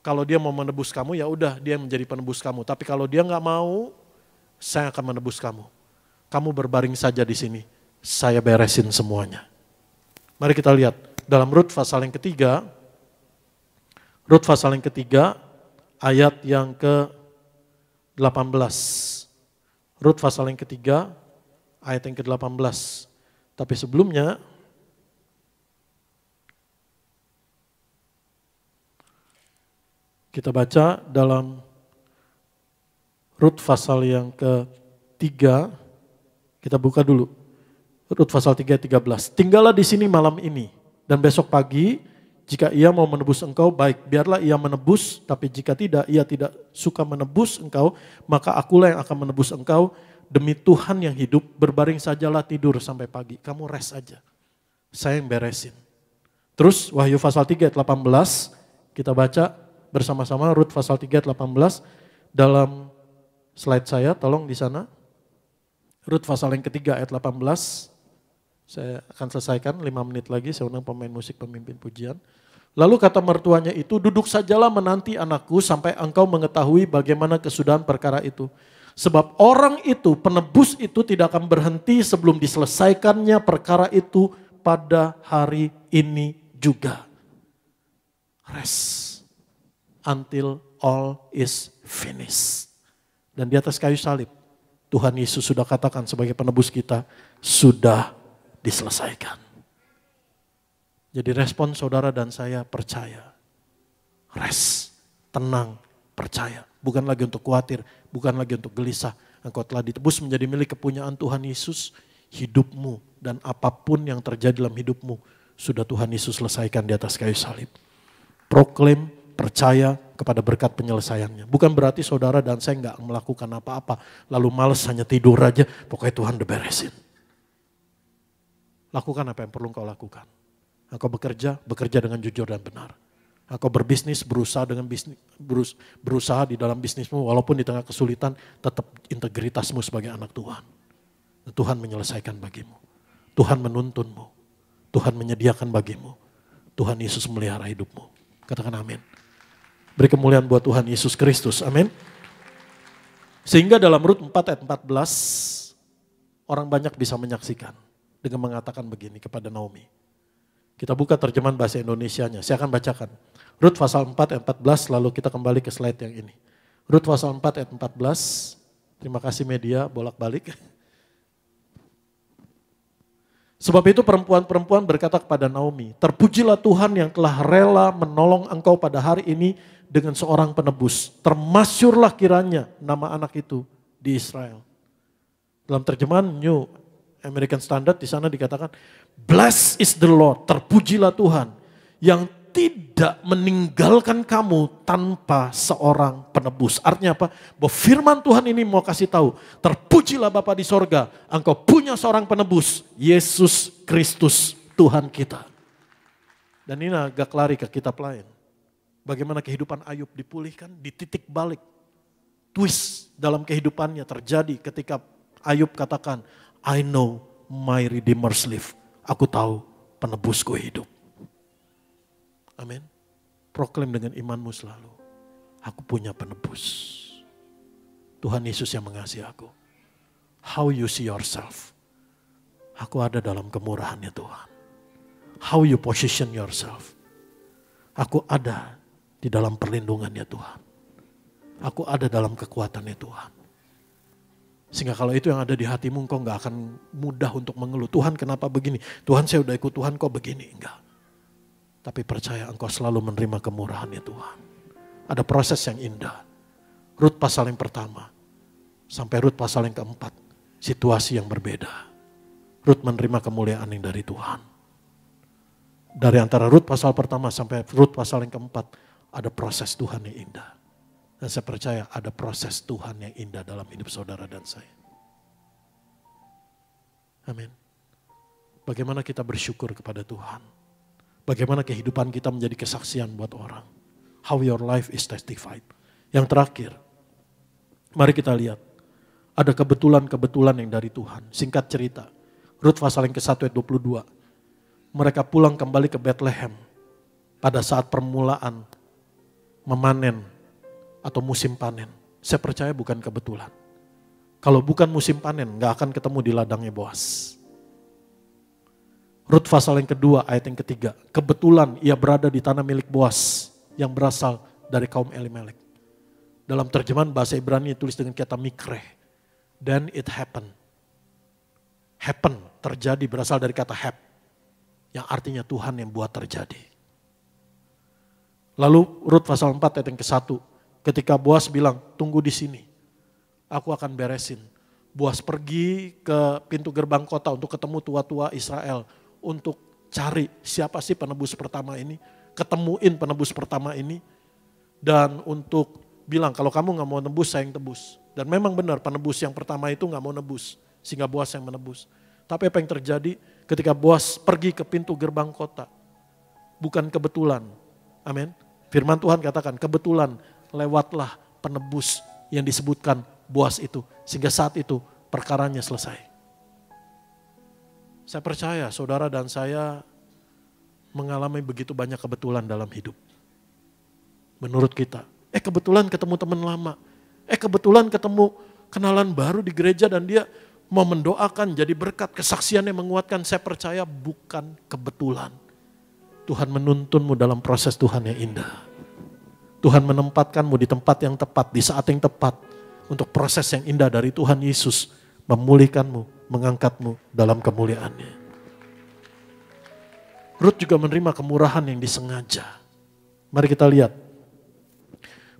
kalau dia mau menebus kamu ya udah dia menjadi penebus kamu, tapi kalau dia nggak mau, saya akan menebus kamu. Kamu berbaring saja di sini, saya beresin semuanya. Mari kita lihat dalam Rut pasal yang ketiga. Rut pasal yang ketiga, ayat yang ke-18. Rut pasal yang ketiga, ayat yang ke-18. Tapi sebelumnya, kita baca dalam Rut pasal yang ketiga, kita buka dulu. Rut pasal 3:13. Tinggallah di sini malam ini, dan besok pagi jika ia mau menebus engkau, baik, biarlah ia menebus, tapi jika tidak, ia tidak suka menebus engkau, maka akulah yang akan menebus engkau. Demi Tuhan yang hidup, berbaring sajalah tidur sampai pagi. Kamu rest aja, saya yang beresin. Terus Wahyu pasal 3 ayat 18, kita baca bersama-sama Rut pasal 3 ayat 18. Dalam slide saya, tolong di sana. Rut pasal yang ketiga ayat 18. Saya akan selesaikan 5 menit lagi, saya undang pemain musik pemimpin pujian. Lalu kata mertuanya itu, duduk sajalah menanti anakku sampai engkau mengetahui bagaimana kesudahan perkara itu. Sebab orang itu, penebus itu tidak akan berhenti sebelum diselesaikannya perkara itu pada hari ini juga. Rest until all is finished. Dan di atas kayu salib, Tuhan Yesus sudah katakan sebagai penebus kita, sudah diselesaikan. Jadi respon saudara dan saya percaya. Rest, tenang, percaya. Bukan lagi untuk khawatir, bukan lagi untuk gelisah. Engkau telah ditebus menjadi milik kepunyaan Tuhan Yesus. Hidupmu dan apapun yang terjadi dalam hidupmu sudah Tuhan Yesus selesaikan di atas kayu salib. Proklaim, percaya kepada berkat penyelesaiannya. Bukan berarti saudara dan saya enggak melakukan apa-apa. Lalu malas hanya tidur aja, pokoknya Tuhan udah beresin. Lakukan apa yang perlu engkau lakukan. Engkau bekerja dengan jujur dan benar. Engkau berbisnis, berusaha di dalam bisnismu, walaupun di tengah kesulitan, tetap integritasmu sebagai anak Tuhan. Dan Tuhan menyelesaikan bagimu. Tuhan menuntunmu. Tuhan menyediakan bagimu. Tuhan Yesus melihara hidupmu. Katakan amin. Beri kemuliaan buat Tuhan Yesus Kristus. Amin. Sehingga dalam Rut 4 ayat 14, orang banyak bisa menyaksikan dengan mengatakan begini kepada Naomi. Kita buka terjemahan bahasa Indonesianya. Saya akan bacakan. Rut pasal 4 ayat 14, lalu kita kembali ke slide yang ini. Rut pasal 4 ayat 14. Terima kasih media, bolak-balik. Sebab itu perempuan-perempuan berkata kepada Naomi, terpujilah Tuhan yang telah rela menolong engkau pada hari ini dengan seorang penebus. Termasyurlah kiranya nama anak itu di Israel. Dalam terjemahan New American Standard di sana dikatakan, blessed is the Lord, terpujilah Tuhan yang tidak meninggalkan kamu tanpa seorang penebus. Artinya apa? Bahwa firman Tuhan ini mau kasih tahu, terpujilah Bapa di sorga, engkau punya seorang penebus, Yesus Kristus Tuhan kita. Dan ini agak lari ke kitab lain. Bagaimana kehidupan Ayub dipulihkan, di titik balik. Twist dalam kehidupannya terjadi ketika Ayub katakan, I know my Redeemer's live. Aku tahu penebusku hidup. Amin. Proklaim dengan imanmu selalu. Aku punya penebus. Tuhan Yesus yang mengasihi aku. How you see yourself. Aku ada dalam kemurahannya Tuhan. How you position yourself. Aku ada di dalam perlindungannya Tuhan. Aku ada dalam kekuatannya Tuhan. Sehingga kalau itu yang ada di hatimu, engkau gak akan mudah untuk mengeluh. Tuhan kenapa begini? Tuhan saya udah ikut Tuhan kok begini? Enggak. Tapi percaya engkau selalu menerima kemurahannya Tuhan. Ada proses yang indah. Rut pasal yang pertama. Sampai Rut pasal yang keempat. Situasi yang berbeda. Rut menerima kemuliaan yang dari Tuhan. Dari antara Rut pasal pertama sampai Rut pasal yang keempat. Ada proses Tuhan yang indah. Dan saya percaya ada proses Tuhan yang indah dalam hidup saudara dan saya. Amin. Bagaimana kita bersyukur kepada Tuhan. Bagaimana kehidupan kita menjadi kesaksian buat orang. How your life is testified. Yang terakhir, mari kita lihat. Ada kebetulan-kebetulan yang dari Tuhan. Singkat cerita, Rut pasal yang ke-1 ayat 22. Mereka pulang kembali ke Bethlehem pada saat permulaan memanen atau musim panen. Saya percaya bukan kebetulan. Kalau bukan musim panen, gak akan ketemu di ladangnya Boas. Rut pasal yang kedua, ayat yang ketiga. Kebetulan ia berada di tanah milik Boas. yang berasal dari kaum Elimelek. Dalam terjemahan bahasa Ibrani tulis dengan kata mikreh. Then it happened. Happen, terjadi, berasal dari kata hap. Yang artinya Tuhan yang buat terjadi. Lalu Rut pasal 4 ayat yang ke-1. Ketika Boas bilang, tunggu di sini. Aku akan beresin. Boas pergi ke pintu gerbang kota untuk ketemu tua-tua Israel. Untuk cari siapa sih penebus pertama ini. Ketemuin penebus pertama ini. Dan untuk bilang, kalau kamu gak mau nebus, saya yang tebus. Dan memang benar penebus yang pertama itu gak mau nebus. Sehingga Boas yang menebus. Tapi apa yang terjadi ketika Boas pergi ke pintu gerbang kota? Bukan kebetulan. Amin. Firman Tuhan katakan kebetulan lewatlah penebus yang disebutkan Boas itu. Sehingga saat itu perkaranya selesai. Saya percaya saudara dan saya mengalami begitu banyak kebetulan dalam hidup. Menurut kita. Kebetulan ketemu teman lama. Kebetulan ketemu kenalan baru di gereja dan dia mau mendoakan jadi berkat, kesaksian yang menguatkan. Saya percaya bukan kebetulan. Tuhan menuntunmu dalam proses Tuhan yang indah. Tuhan menempatkanmu di tempat yang tepat, di saat yang tepat. Untuk proses yang indah dari Tuhan Yesus memulihkanmu, mengangkatmu dalam kemuliaannya. Rut juga menerima kemurahan yang disengaja. Mari kita lihat.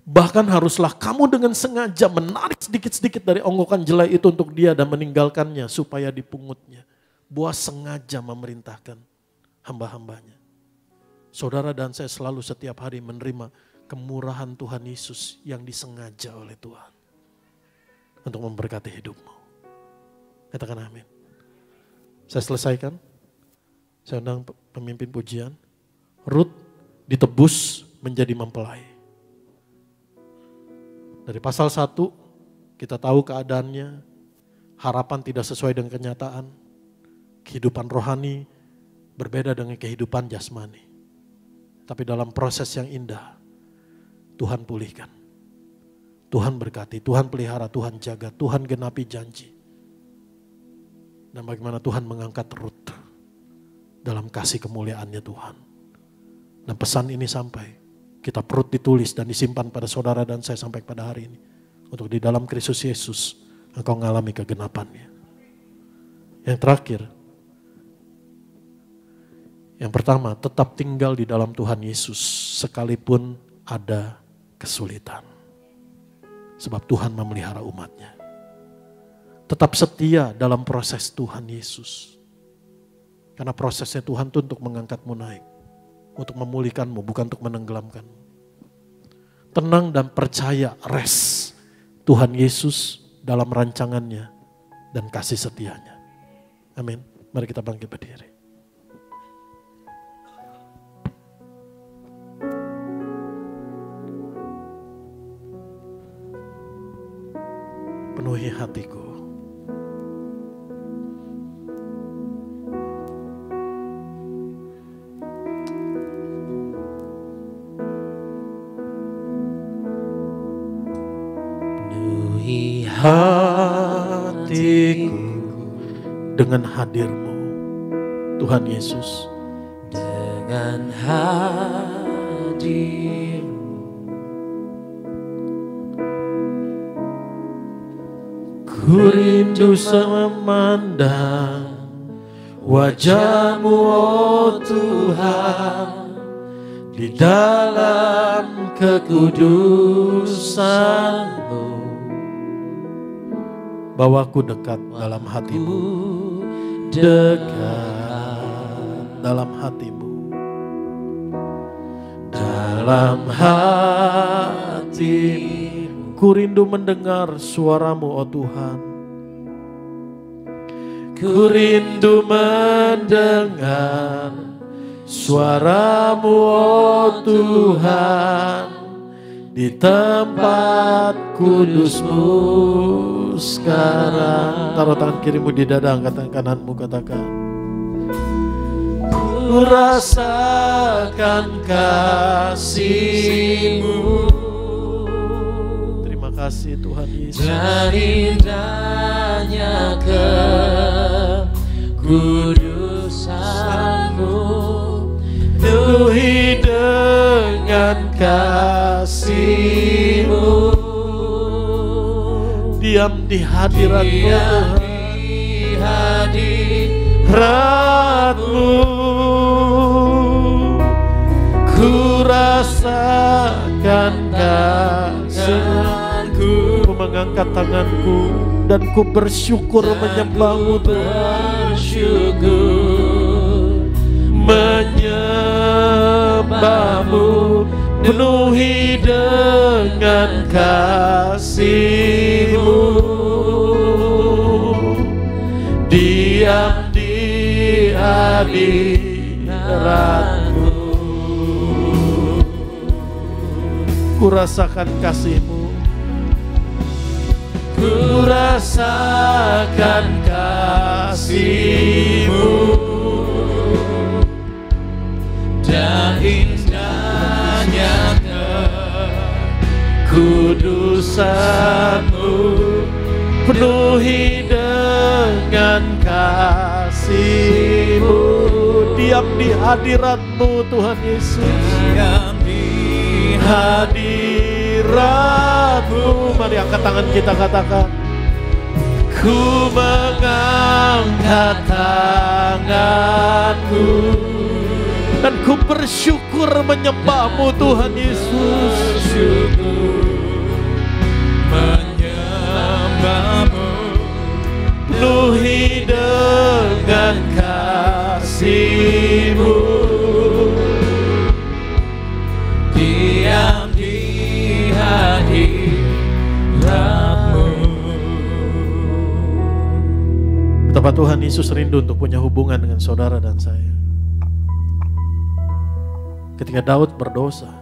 Bahkan haruslah kamu dengan sengaja menarik sedikit-sedikit dari onggokan jelai itu untuk dia dan meninggalkannya supaya dipungutnya. Boas sengaja memerintahkan hamba-hambanya. Saudara dan saya selalu setiap hari menerima kemurahan Tuhan Yesus yang disengaja oleh Tuhan. Untuk memberkati hidupmu. Katakan amin. Saya selesaikan. Saya undang pemimpin pujian. Rut ditebus menjadi mempelai. Dari pasal 1 kita tahu keadaannya, harapan tidak sesuai dengan kenyataan, kehidupan rohani berbeda dengan kehidupan jasmani. Tapi dalam proses yang indah, Tuhan pulihkan, Tuhan berkati, Tuhan pelihara, Tuhan jaga, Tuhan genapi janji. Dan bagaimana Tuhan mengangkat Rut dalam kasih kemuliaannya Tuhan. Dan pesan ini sampai. Kita perut ditulis dan disimpan pada saudara dan saya sampai pada hari ini. Untuk di dalam Kristus Yesus, engkau mengalami kegenapannya. Yang terakhir, yang pertama, tetap tinggal di dalam Tuhan Yesus sekalipun ada kesulitan. Sebab Tuhan memelihara umatnya. Tetap setia dalam proses Tuhan Yesus. Karena prosesnya Tuhan itu untuk mengangkatmu naik. Untuk memulihkanmu, bukan untuk menenggelamkanmu. Tenang dan percaya, rest Tuhan Yesus dalam rancangannya dan kasih setianya. Amin. Mari kita bangkit berdiri. Penuhi hatiku. Hatiku dengan hadir-Mu, Tuhan Yesus. Dengan hadir-Mu, ku rindu memandang wajah-Mu, oh Tuhan, di dalam kekudusan-Mu. Bawaku dekat dalam hati-Mu, dekat dalam hati-Mu, dalam hati-Mu. Ku rindu mendengar suara-Mu, oh Tuhan. Ku rindu mendengar suara-Mu, oh Tuhan, di tempat kudus-Mu sekarang. Taruh tangan kirimu di dada, angkat kananmu, katakan. Ku rasakan kasih-Mu. Terima kasih Tuhan Yesus. dan indahnya kekudusan-Mu, Penuhi dengan kasih-Mu, diam di hadirat-Mu, hadirat-Mu, ku rasakan kasih-Ku. Ku mengangkat tanganku dan ku bersyukur menyembah-Mu Tuhan. Menyembah-Mu, penuhi dengan kasih-Mu, diam di hadirat-Mu. Ku rasakan kasih-Mu, ku rasakan kasih-Mu, dan indahnya kekudusan-Mu, penuhi dengan kasih-Mu, diam di hadirat-Mu Tuhan Yesus, diam di hadirat-Mu. Mari angkat tangan kita, katakan, ku mengangkat tanganku dan ku bersyukur menyembah-Mu Tuhan Yesus. Menyembah-Mu, penuhi dengan kasih-Mu, diam di hadirat-Mu. Betapa Tuhan Yesus rindu untuk punya hubungan dengan saudara dan saya. Ketika Daud berdosa,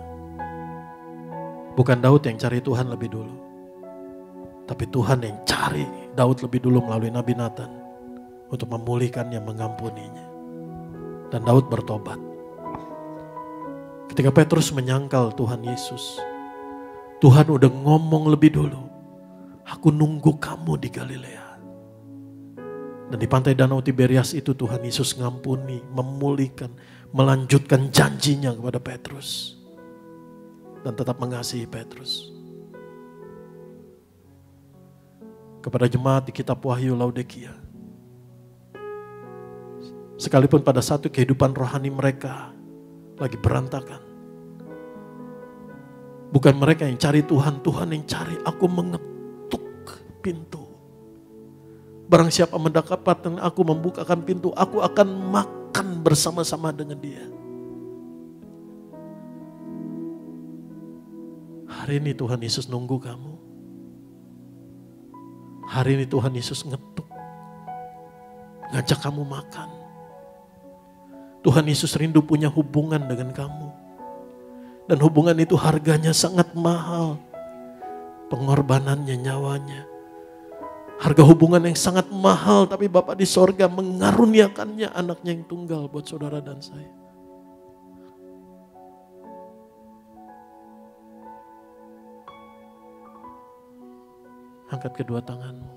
bukan Daud yang cari Tuhan lebih dulu, tapi Tuhan yang cari Daud lebih dulu melalui Nabi Nathan untuk memulihkannya, mengampuninya. Dan Daud bertobat. Ketika Petrus menyangkal Tuhan Yesus, Tuhan udah ngomong lebih dulu, aku nunggu kamu di Galilea. Dan di pantai Danau Tiberias itu Tuhan Yesus ngampuni, memulihkan, melanjutkan janjinya kepada Petrus. Dan tetap mengasihi Petrus. Kepada jemaat di kitab Wahyu Laodikia, sekalipun pada satu kehidupan rohani mereka lagi berantakan, bukan mereka yang cari Tuhan, Tuhan yang cari. Aku mengetuk pintu. Barang siapa mendapatkan aku, membukakan pintu, aku akan makan bersama-sama dengan dia. Hari ini Tuhan Yesus nunggu kamu. Hari ini Tuhan Yesus ngetuk, ngajak kamu makan. Tuhan Yesus rindu punya hubungan dengan kamu. Dan hubungan itu harganya sangat mahal. Pengorbanannya, nyawanya. Harga hubungan yang sangat mahal, tapi Bapa di sorga mengaruniakannya anaknya yang tunggal buat saudara dan saya. Angkat kedua tanganmu.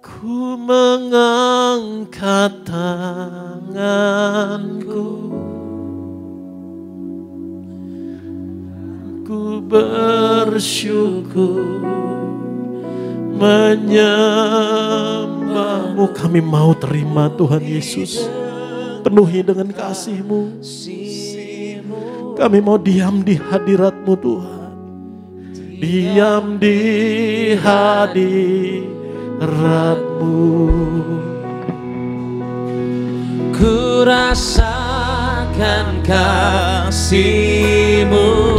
Ku mengangkat tanganku, ku bersyukur menyembah-Mu. Kami mau terima Tuhan Yesus, penuhi dengan kasih-Mu. Kami mau diam di hadirat-Mu Tuhan, diam di hadirat-Mu. Ku rasakan kasih-Mu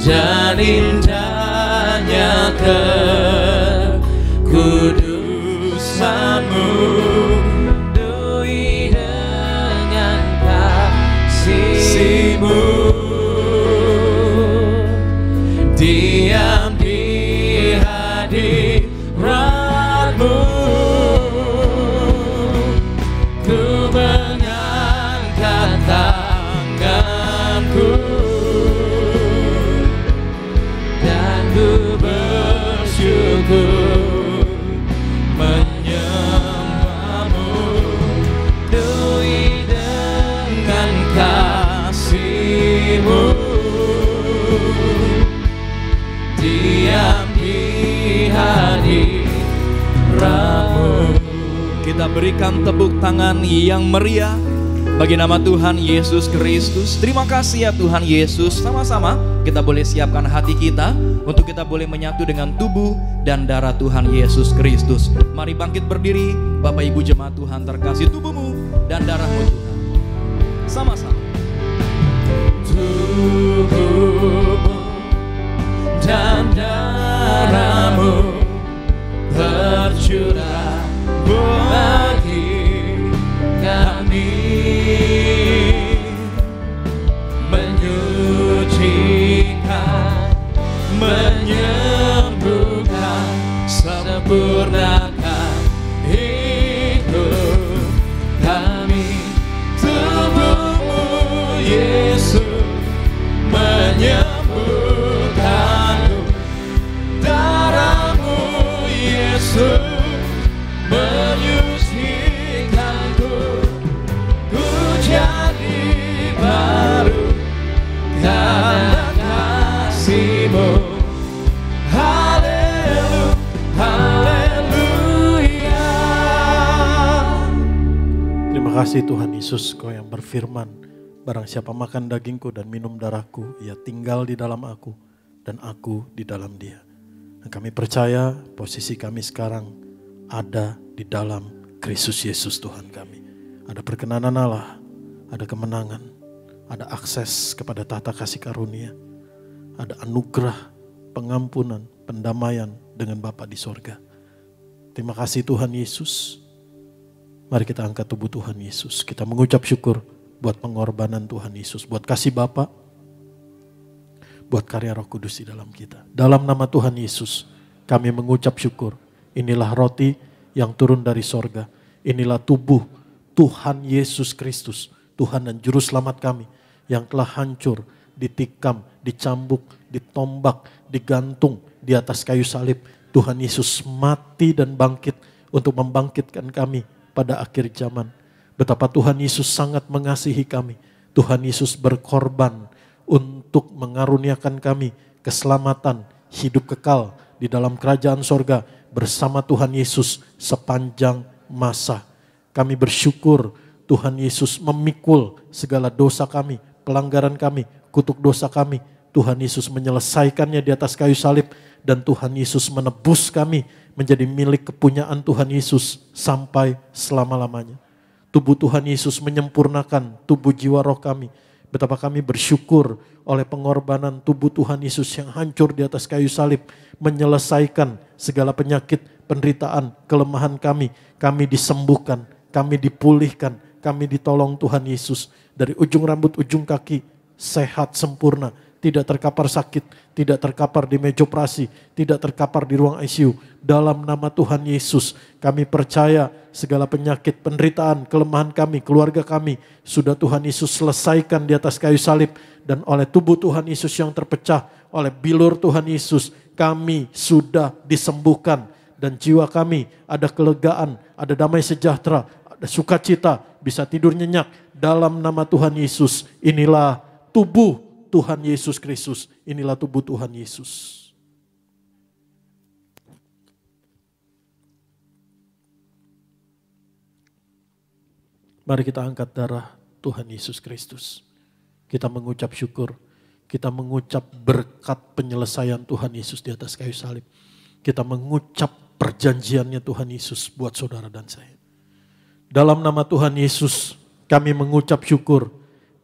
dan indahnya kekudusan-Mu, penuhi dengan kasih-Mu, diam di hadirat-Mu. Ku mengangkat tanganku dan ku bersyukur kita berikan tepuk tangan yang meriah bagi nama Tuhan Yesus Kristus. Terima kasih ya Tuhan Yesus. Sama-sama kita boleh siapkan hati kita untuk kita boleh menyatu dengan tubuh dan darah Tuhan Yesus Kristus. Mari bangkit berdiri, Bapak Ibu jemaat Tuhan terkasih, tubuhmu dan darahmu Tuhan. Sama-sama. Tubuhmu dan darahmu tercurah bagi kami, menyucikan, menyembuhkan, sempurnakan hidup kami. Tubuhmu Yesus menyembuhkanku, darahmu Yesus menyucikanku, ku jadi baru karena kasih-Mu. Haleluya, haleluya. Terima kasih Tuhan Yesus, Kau yang berfirman, barang siapa makan dagingku dan minum darahku, ia tinggal di dalam aku dan aku di dalam dia. Dan kami percaya posisi kami sekarang ada di dalam Kristus Yesus Tuhan kami. Ada perkenanan Allah, ada kemenangan, ada akses kepada tahta kasih karunia, ada anugerah, pengampunan, pendamaian dengan Bapa di sorga. Terima kasih Tuhan Yesus. Mari kita angkat tubuh Tuhan Yesus. Kita mengucap syukur buat pengorbanan Tuhan Yesus, buat kasih Bapa, buat karya Roh Kudus di dalam kita. Dalam nama Tuhan Yesus, kami mengucap syukur. Inilah roti yang turun dari sorga. Inilah tubuh Tuhan Yesus Kristus, Tuhan dan Juru Selamat kami, yang telah hancur, ditikam, dicambuk, ditombak, digantung di atas kayu salib. Tuhan Yesus mati dan bangkit untuk membangkitkan kami pada akhir zaman. Betapa Tuhan Yesus sangat mengasihi kami. Tuhan Yesus berkorban untuk mengaruniakan kami keselamatan, hidup kekal di dalam kerajaan sorga bersama Tuhan Yesus sepanjang masa. Kami bersyukur Tuhan Yesus memikul segala dosa kami, pelanggaran kami, kutuk dosa kami. Tuhan Yesus menyelesaikannya di atas kayu salib dan Tuhan Yesus menebus kami menjadi milik kepunyaan Tuhan Yesus sampai selama-lamanya. Tubuh Tuhan Yesus menyempurnakan tubuh jiwa roh kami. Betapa kami bersyukur oleh pengorbanan tubuh Tuhan Yesus yang hancur di atas kayu salib. Menyelesaikan segala penyakit, penderitaan, kelemahan kami. Kami disembuhkan, kami dipulihkan, kami ditolong Tuhan Yesus. Dari ujung rambut, ujung kaki, sehat sempurna. Tidak terkapar sakit, tidak terkapar di meja operasi, tidak terkapar di ruang ICU. Dalam nama Tuhan Yesus, kami percaya segala penyakit, penderitaan, kelemahan kami, keluarga kami, sudah Tuhan Yesus selesaikan di atas kayu salib. Dan oleh tubuh Tuhan Yesus yang terpecah, oleh bilur Tuhan Yesus, kami sudah disembuhkan. Dan jiwa kami ada kelegaan, ada damai sejahtera, ada sukacita, bisa tidur nyenyak. Dalam nama Tuhan Yesus, inilah tubuh Tuhan Yesus Kristus, inilah tubuh Tuhan Yesus. Mari kita angkat darah Tuhan Yesus Kristus. Kita mengucap syukur, kita mengucap berkat penyelesaian Tuhan Yesus di atas kayu salib. Kita mengucap perjanjiannya Tuhan Yesus buat saudara dan saya. Dalam nama Tuhan Yesus, kami mengucap syukur,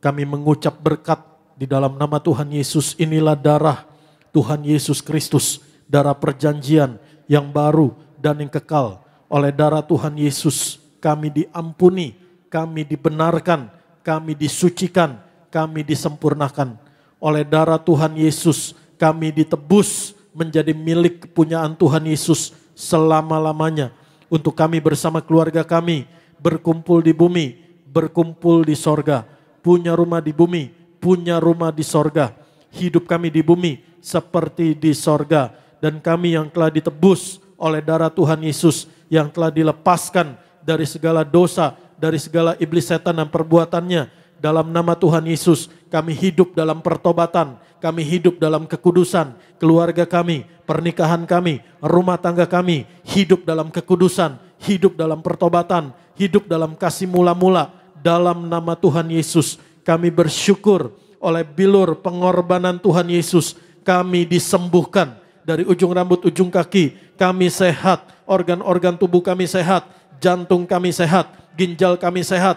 kami mengucap berkat. Di dalam nama Tuhan Yesus, inilah darah Tuhan Yesus Kristus, darah perjanjian yang baru dan yang kekal. Oleh darah Tuhan Yesus, kami diampuni, kami dibenarkan, kami disucikan, kami disempurnakan. Oleh darah Tuhan Yesus, kami ditebus menjadi milik kepunyaan Tuhan Yesus selama-lamanya. Untuk kami bersama keluarga kami, berkumpul di bumi, berkumpul di sorga, punya rumah di bumi, punya rumah di sorga. Hidup kami di bumi seperti di sorga. Dan kami yang telah ditebus oleh darah Tuhan Yesus, yang telah dilepaskan dari segala dosa, dari segala iblis setan dan perbuatannya. Dalam nama Tuhan Yesus, kami hidup dalam pertobatan, kami hidup dalam kekudusan. Keluarga kami, pernikahan kami, rumah tangga kami, hidup dalam kekudusan, hidup dalam pertobatan, hidup dalam kasih mula-mula. Dalam nama Tuhan Yesus, kami bersyukur oleh bilur pengorbanan Tuhan Yesus, kami disembuhkan dari ujung rambut, ujung kaki, kami sehat, organ-organ tubuh kami sehat, jantung kami sehat, ginjal kami sehat.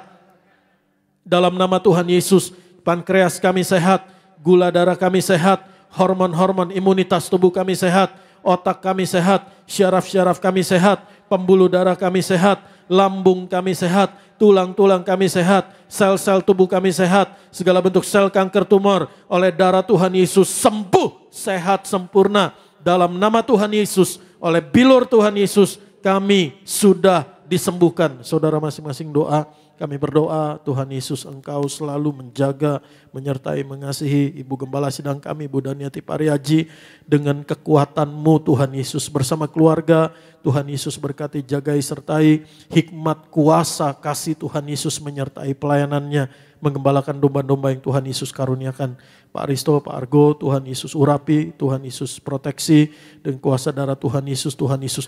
Dalam nama Tuhan Yesus, pankreas kami sehat, gula darah kami sehat, hormon-hormon imunitas tubuh kami sehat, otak kami sehat, syaraf-syaraf kami sehat, pembuluh darah kami sehat, lambung kami sehat, tulang-tulang kami sehat, sel-sel tubuh kami sehat, segala bentuk sel kanker tumor oleh darah Tuhan Yesus sembuh, sehat, sempurna. Dalam nama Tuhan Yesus, oleh bilur Tuhan Yesus, kami sudah disembuhkan. Saudara masing-masing doa. Kami berdoa Tuhan Yesus Engkau selalu menjaga, menyertai, mengasihi Ibu Gembala Sidang kami, Bu Daniati Pariaji, dengan kekuatan-Mu Tuhan Yesus bersama keluarga. Tuhan Yesus berkati, jagai, sertai, hikmat, kuasa, kasih Tuhan Yesus menyertai pelayanannya, menggembalakan domba-domba yang Tuhan Yesus karuniakan. Pak Risto, Pak Argo, Tuhan Yesus urapi, Tuhan Yesus proteksi, dan kuasa darah Tuhan Yesus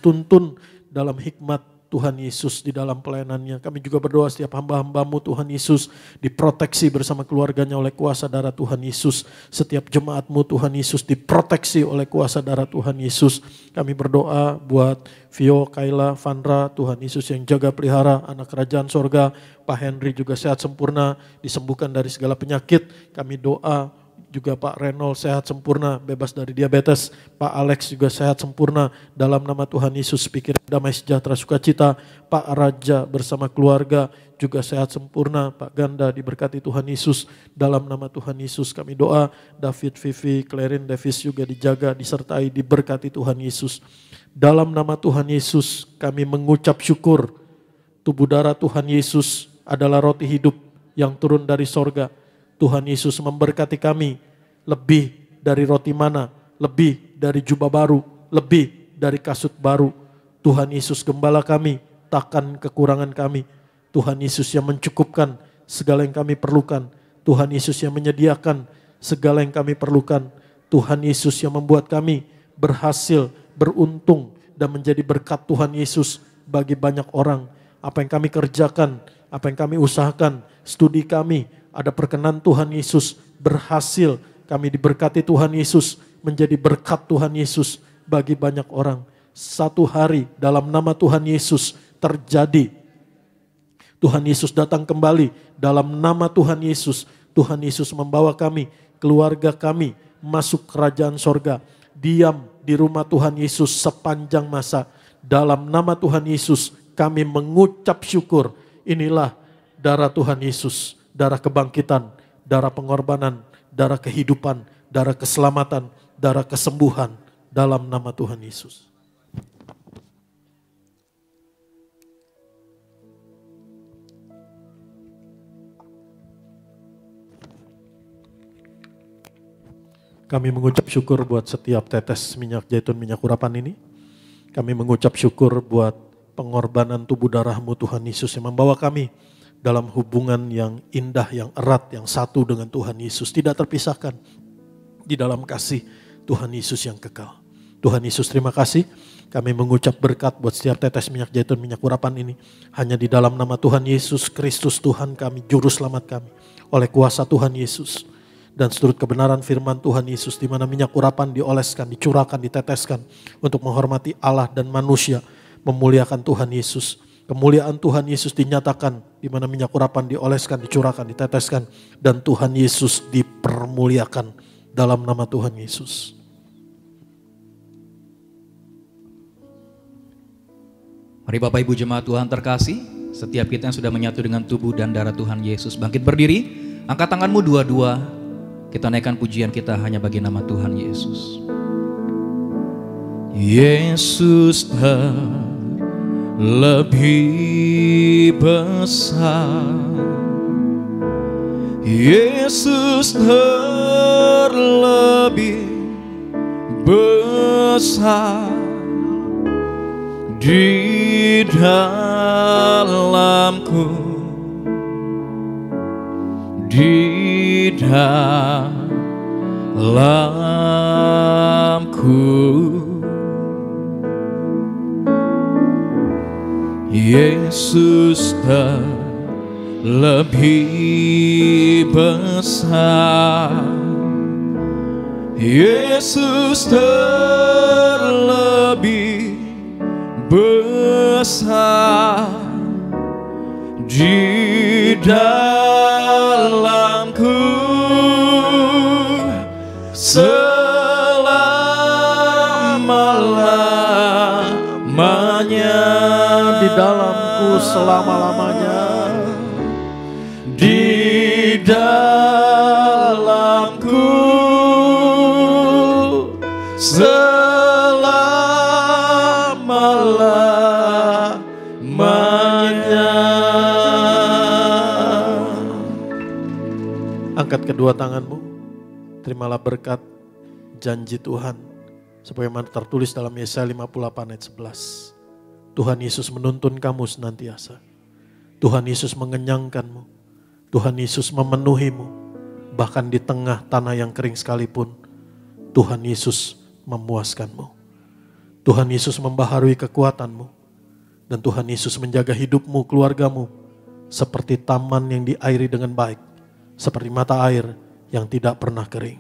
tuntun dalam hikmat Tuhan Yesus di dalam pelayanannya. Kami juga berdoa setiap hamba-hamba-Mu Tuhan Yesus diproteksi bersama keluarganya oleh kuasa darah Tuhan Yesus. Setiap jemaat-Mu Tuhan Yesus diproteksi oleh kuasa darah Tuhan Yesus. Kami berdoa buat Vio, Kaila, Vandra, Tuhan Yesus yang jaga pelihara anak kerajaan sorga. Pak Henry juga sehat sempurna, disembuhkan dari segala penyakit. Kami doa juga Pak Renol sehat sempurna, bebas dari diabetes. Pak Alex juga sehat sempurna. Dalam nama Tuhan Yesus, pikiran damai, sejahtera, sukacita. Pak Raja bersama keluarga juga sehat sempurna. Pak Ganda diberkati Tuhan Yesus. Dalam nama Tuhan Yesus kami doa. David, Vivi, Clarin, Davis juga dijaga, disertai, diberkati Tuhan Yesus. Dalam nama Tuhan Yesus kami mengucap syukur. Tubuh darah Tuhan Yesus adalah roti hidup yang turun dari sorga. Tuhan Yesus memberkati kami lebih dari roti mana, lebih dari jubah baru, lebih dari kasut baru. Tuhan Yesus gembala kami, takkan kekurangan kami. Tuhan Yesus yang mencukupkan segala yang kami perlukan. Tuhan Yesus yang menyediakan segala yang kami perlukan. Tuhan Yesus yang membuat kami berhasil, beruntung, dan menjadi berkat Tuhan Yesus bagi banyak orang. Apa yang kami kerjakan, apa yang kami usahakan, studi kami, ada perkenan Tuhan Yesus, berhasil, kami diberkati Tuhan Yesus, menjadi berkat Tuhan Yesus bagi banyak orang. Satu hari dalam nama Tuhan Yesus terjadi. Tuhan Yesus datang kembali dalam nama Tuhan Yesus. Tuhan Yesus membawa kami, keluarga kami masuk kerajaan sorga. Diam di rumah Tuhan Yesus sepanjang masa. Dalam nama Tuhan Yesus kami mengucap syukur. Inilah darah Tuhan Yesus. Darah kebangkitan, darah pengorbanan, darah kehidupan, darah keselamatan, darah kesembuhan dalam nama Tuhan Yesus. Kami mengucap syukur buat setiap tetes minyak zaitun, minyak urapan ini. Kami mengucap syukur buat pengorbanan tubuh darah-Mu Tuhan Yesus yang membawa kami dalam hubungan yang indah, yang erat, yang satu dengan Tuhan Yesus. Tidak terpisahkan di dalam kasih Tuhan Yesus yang kekal. Tuhan Yesus terima kasih. Kami mengucap berkat buat setiap tetes minyak zaitun, minyak urapan ini. Hanya di dalam nama Tuhan Yesus Kristus Tuhan kami, Juru Selamat kami. Oleh kuasa Tuhan Yesus. Dan seturut kebenaran firman Tuhan Yesus, di mana minyak urapan dioleskan, dicurahkan, diteteskan. Untuk menghormati Allah dan manusia. Memuliakan Tuhan Yesus. Kemuliaan Tuhan Yesus dinyatakan di mana minyak urapan dioleskan, dicurahkan, diteteskan, dan Tuhan Yesus dipermuliakan dalam nama Tuhan Yesus. Mari Bapak Ibu jemaat Tuhan terkasih, setiap kita yang sudah menyatu dengan tubuh dan darah Tuhan Yesus bangkit berdiri, angkat tanganmu dua-dua, kita naikkan pujian kita hanya bagi nama Tuhan Yesus. Yesus lebih besar, Yesus terlebih besar di dalamku, di dalamku. Yesus terlebih besar. Yesus terlebih besar di dalamku selama-lamanya, di dalamku selama-lamanya, di dalamku selama-lamanya. Angkat kedua tanganmu, terimalah berkat janji Tuhan sebagaimana tertulis dalam Yesaya 58 ayat 11. Tuhan Yesus menuntun kamu senantiasa. Tuhan Yesus mengenyangkanmu. Tuhan Yesus memenuhimu. Bahkan di tengah tanah yang kering sekalipun, Tuhan Yesus memuaskanmu. Tuhan Yesus membaharui kekuatanmu. Dan Tuhan Yesus menjaga hidupmu, keluargamu, seperti taman yang diairi dengan baik. Seperti mata air yang tidak pernah kering.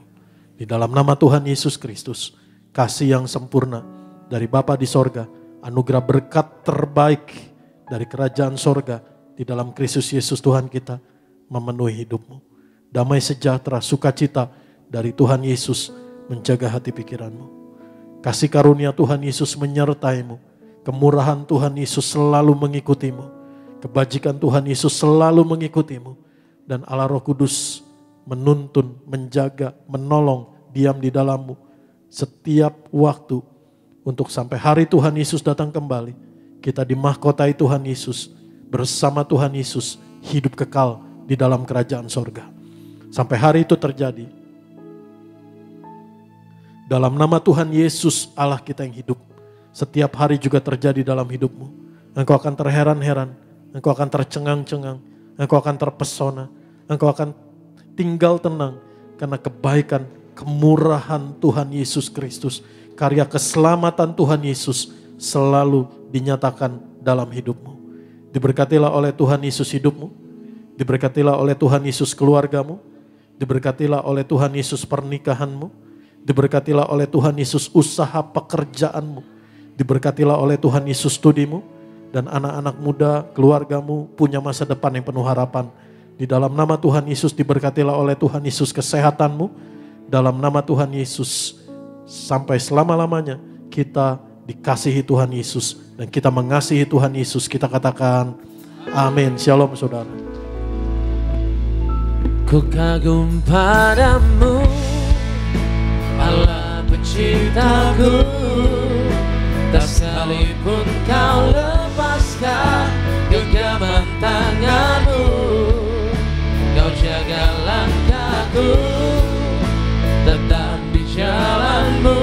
Di dalam nama Tuhan Yesus Kristus, kasih yang sempurna dari Bapa di sorga, anugerah berkat terbaik dari kerajaan sorga di dalam Kristus Yesus Tuhan kita memenuhi hidupmu. Damai sejahtera, sukacita dari Tuhan Yesus menjaga hati pikiranmu. Kasih karunia Tuhan Yesus menyertaimu. Kemurahan Tuhan Yesus selalu mengikutimu. Kebajikan Tuhan Yesus selalu mengikutimu. Dan Allah Roh Kudus menuntun, menjaga, menolong, diam di dalammu setiap waktu. Untuk sampai hari Tuhan Yesus datang kembali, kita dimahkotai Tuhan Yesus, bersama Tuhan Yesus, hidup kekal di dalam kerajaan sorga. Sampai hari itu terjadi, dalam nama Tuhan Yesus Allah kita yang hidup, setiap hari juga terjadi dalam hidupmu. Engkau akan terheran-heran, engkau akan tercengang-cengang, engkau akan terpesona, engkau akan tinggal tenang karena kebaikan, kemurahan Tuhan Yesus Kristus, karya keselamatan Tuhan Yesus selalu dinyatakan dalam hidupmu. Diberkatilah oleh Tuhan Yesus hidupmu, diberkatilah oleh Tuhan Yesus keluargamu, diberkatilah oleh Tuhan Yesus pernikahanmu, diberkatilah oleh Tuhan Yesus usaha pekerjaanmu, diberkatilah oleh Tuhan Yesus studimu, dan anak-anak muda keluargamu punya masa depan yang penuh harapan. Di dalam nama Tuhan Yesus diberkatilah oleh Tuhan Yesus kesehatanmu, dalam nama Tuhan Yesus. Sampai selama-lamanya kita dikasihi Tuhan Yesus dan kita mengasihi Tuhan Yesus. Kita katakan amin. Shalom saudara. Ku kagum padamu, Allah penciptaku. Tak sekalipun kau lepaskan genggaman tanganmu. Kau jaga langkahku, tetap di jalanmu,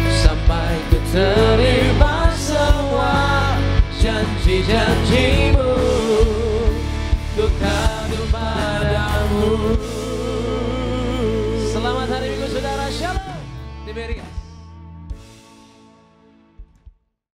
sampai ku terima semua janji-janjimu. Ku kagum padamu. Selamat hari Minggu saudara, shalom. Di Merias.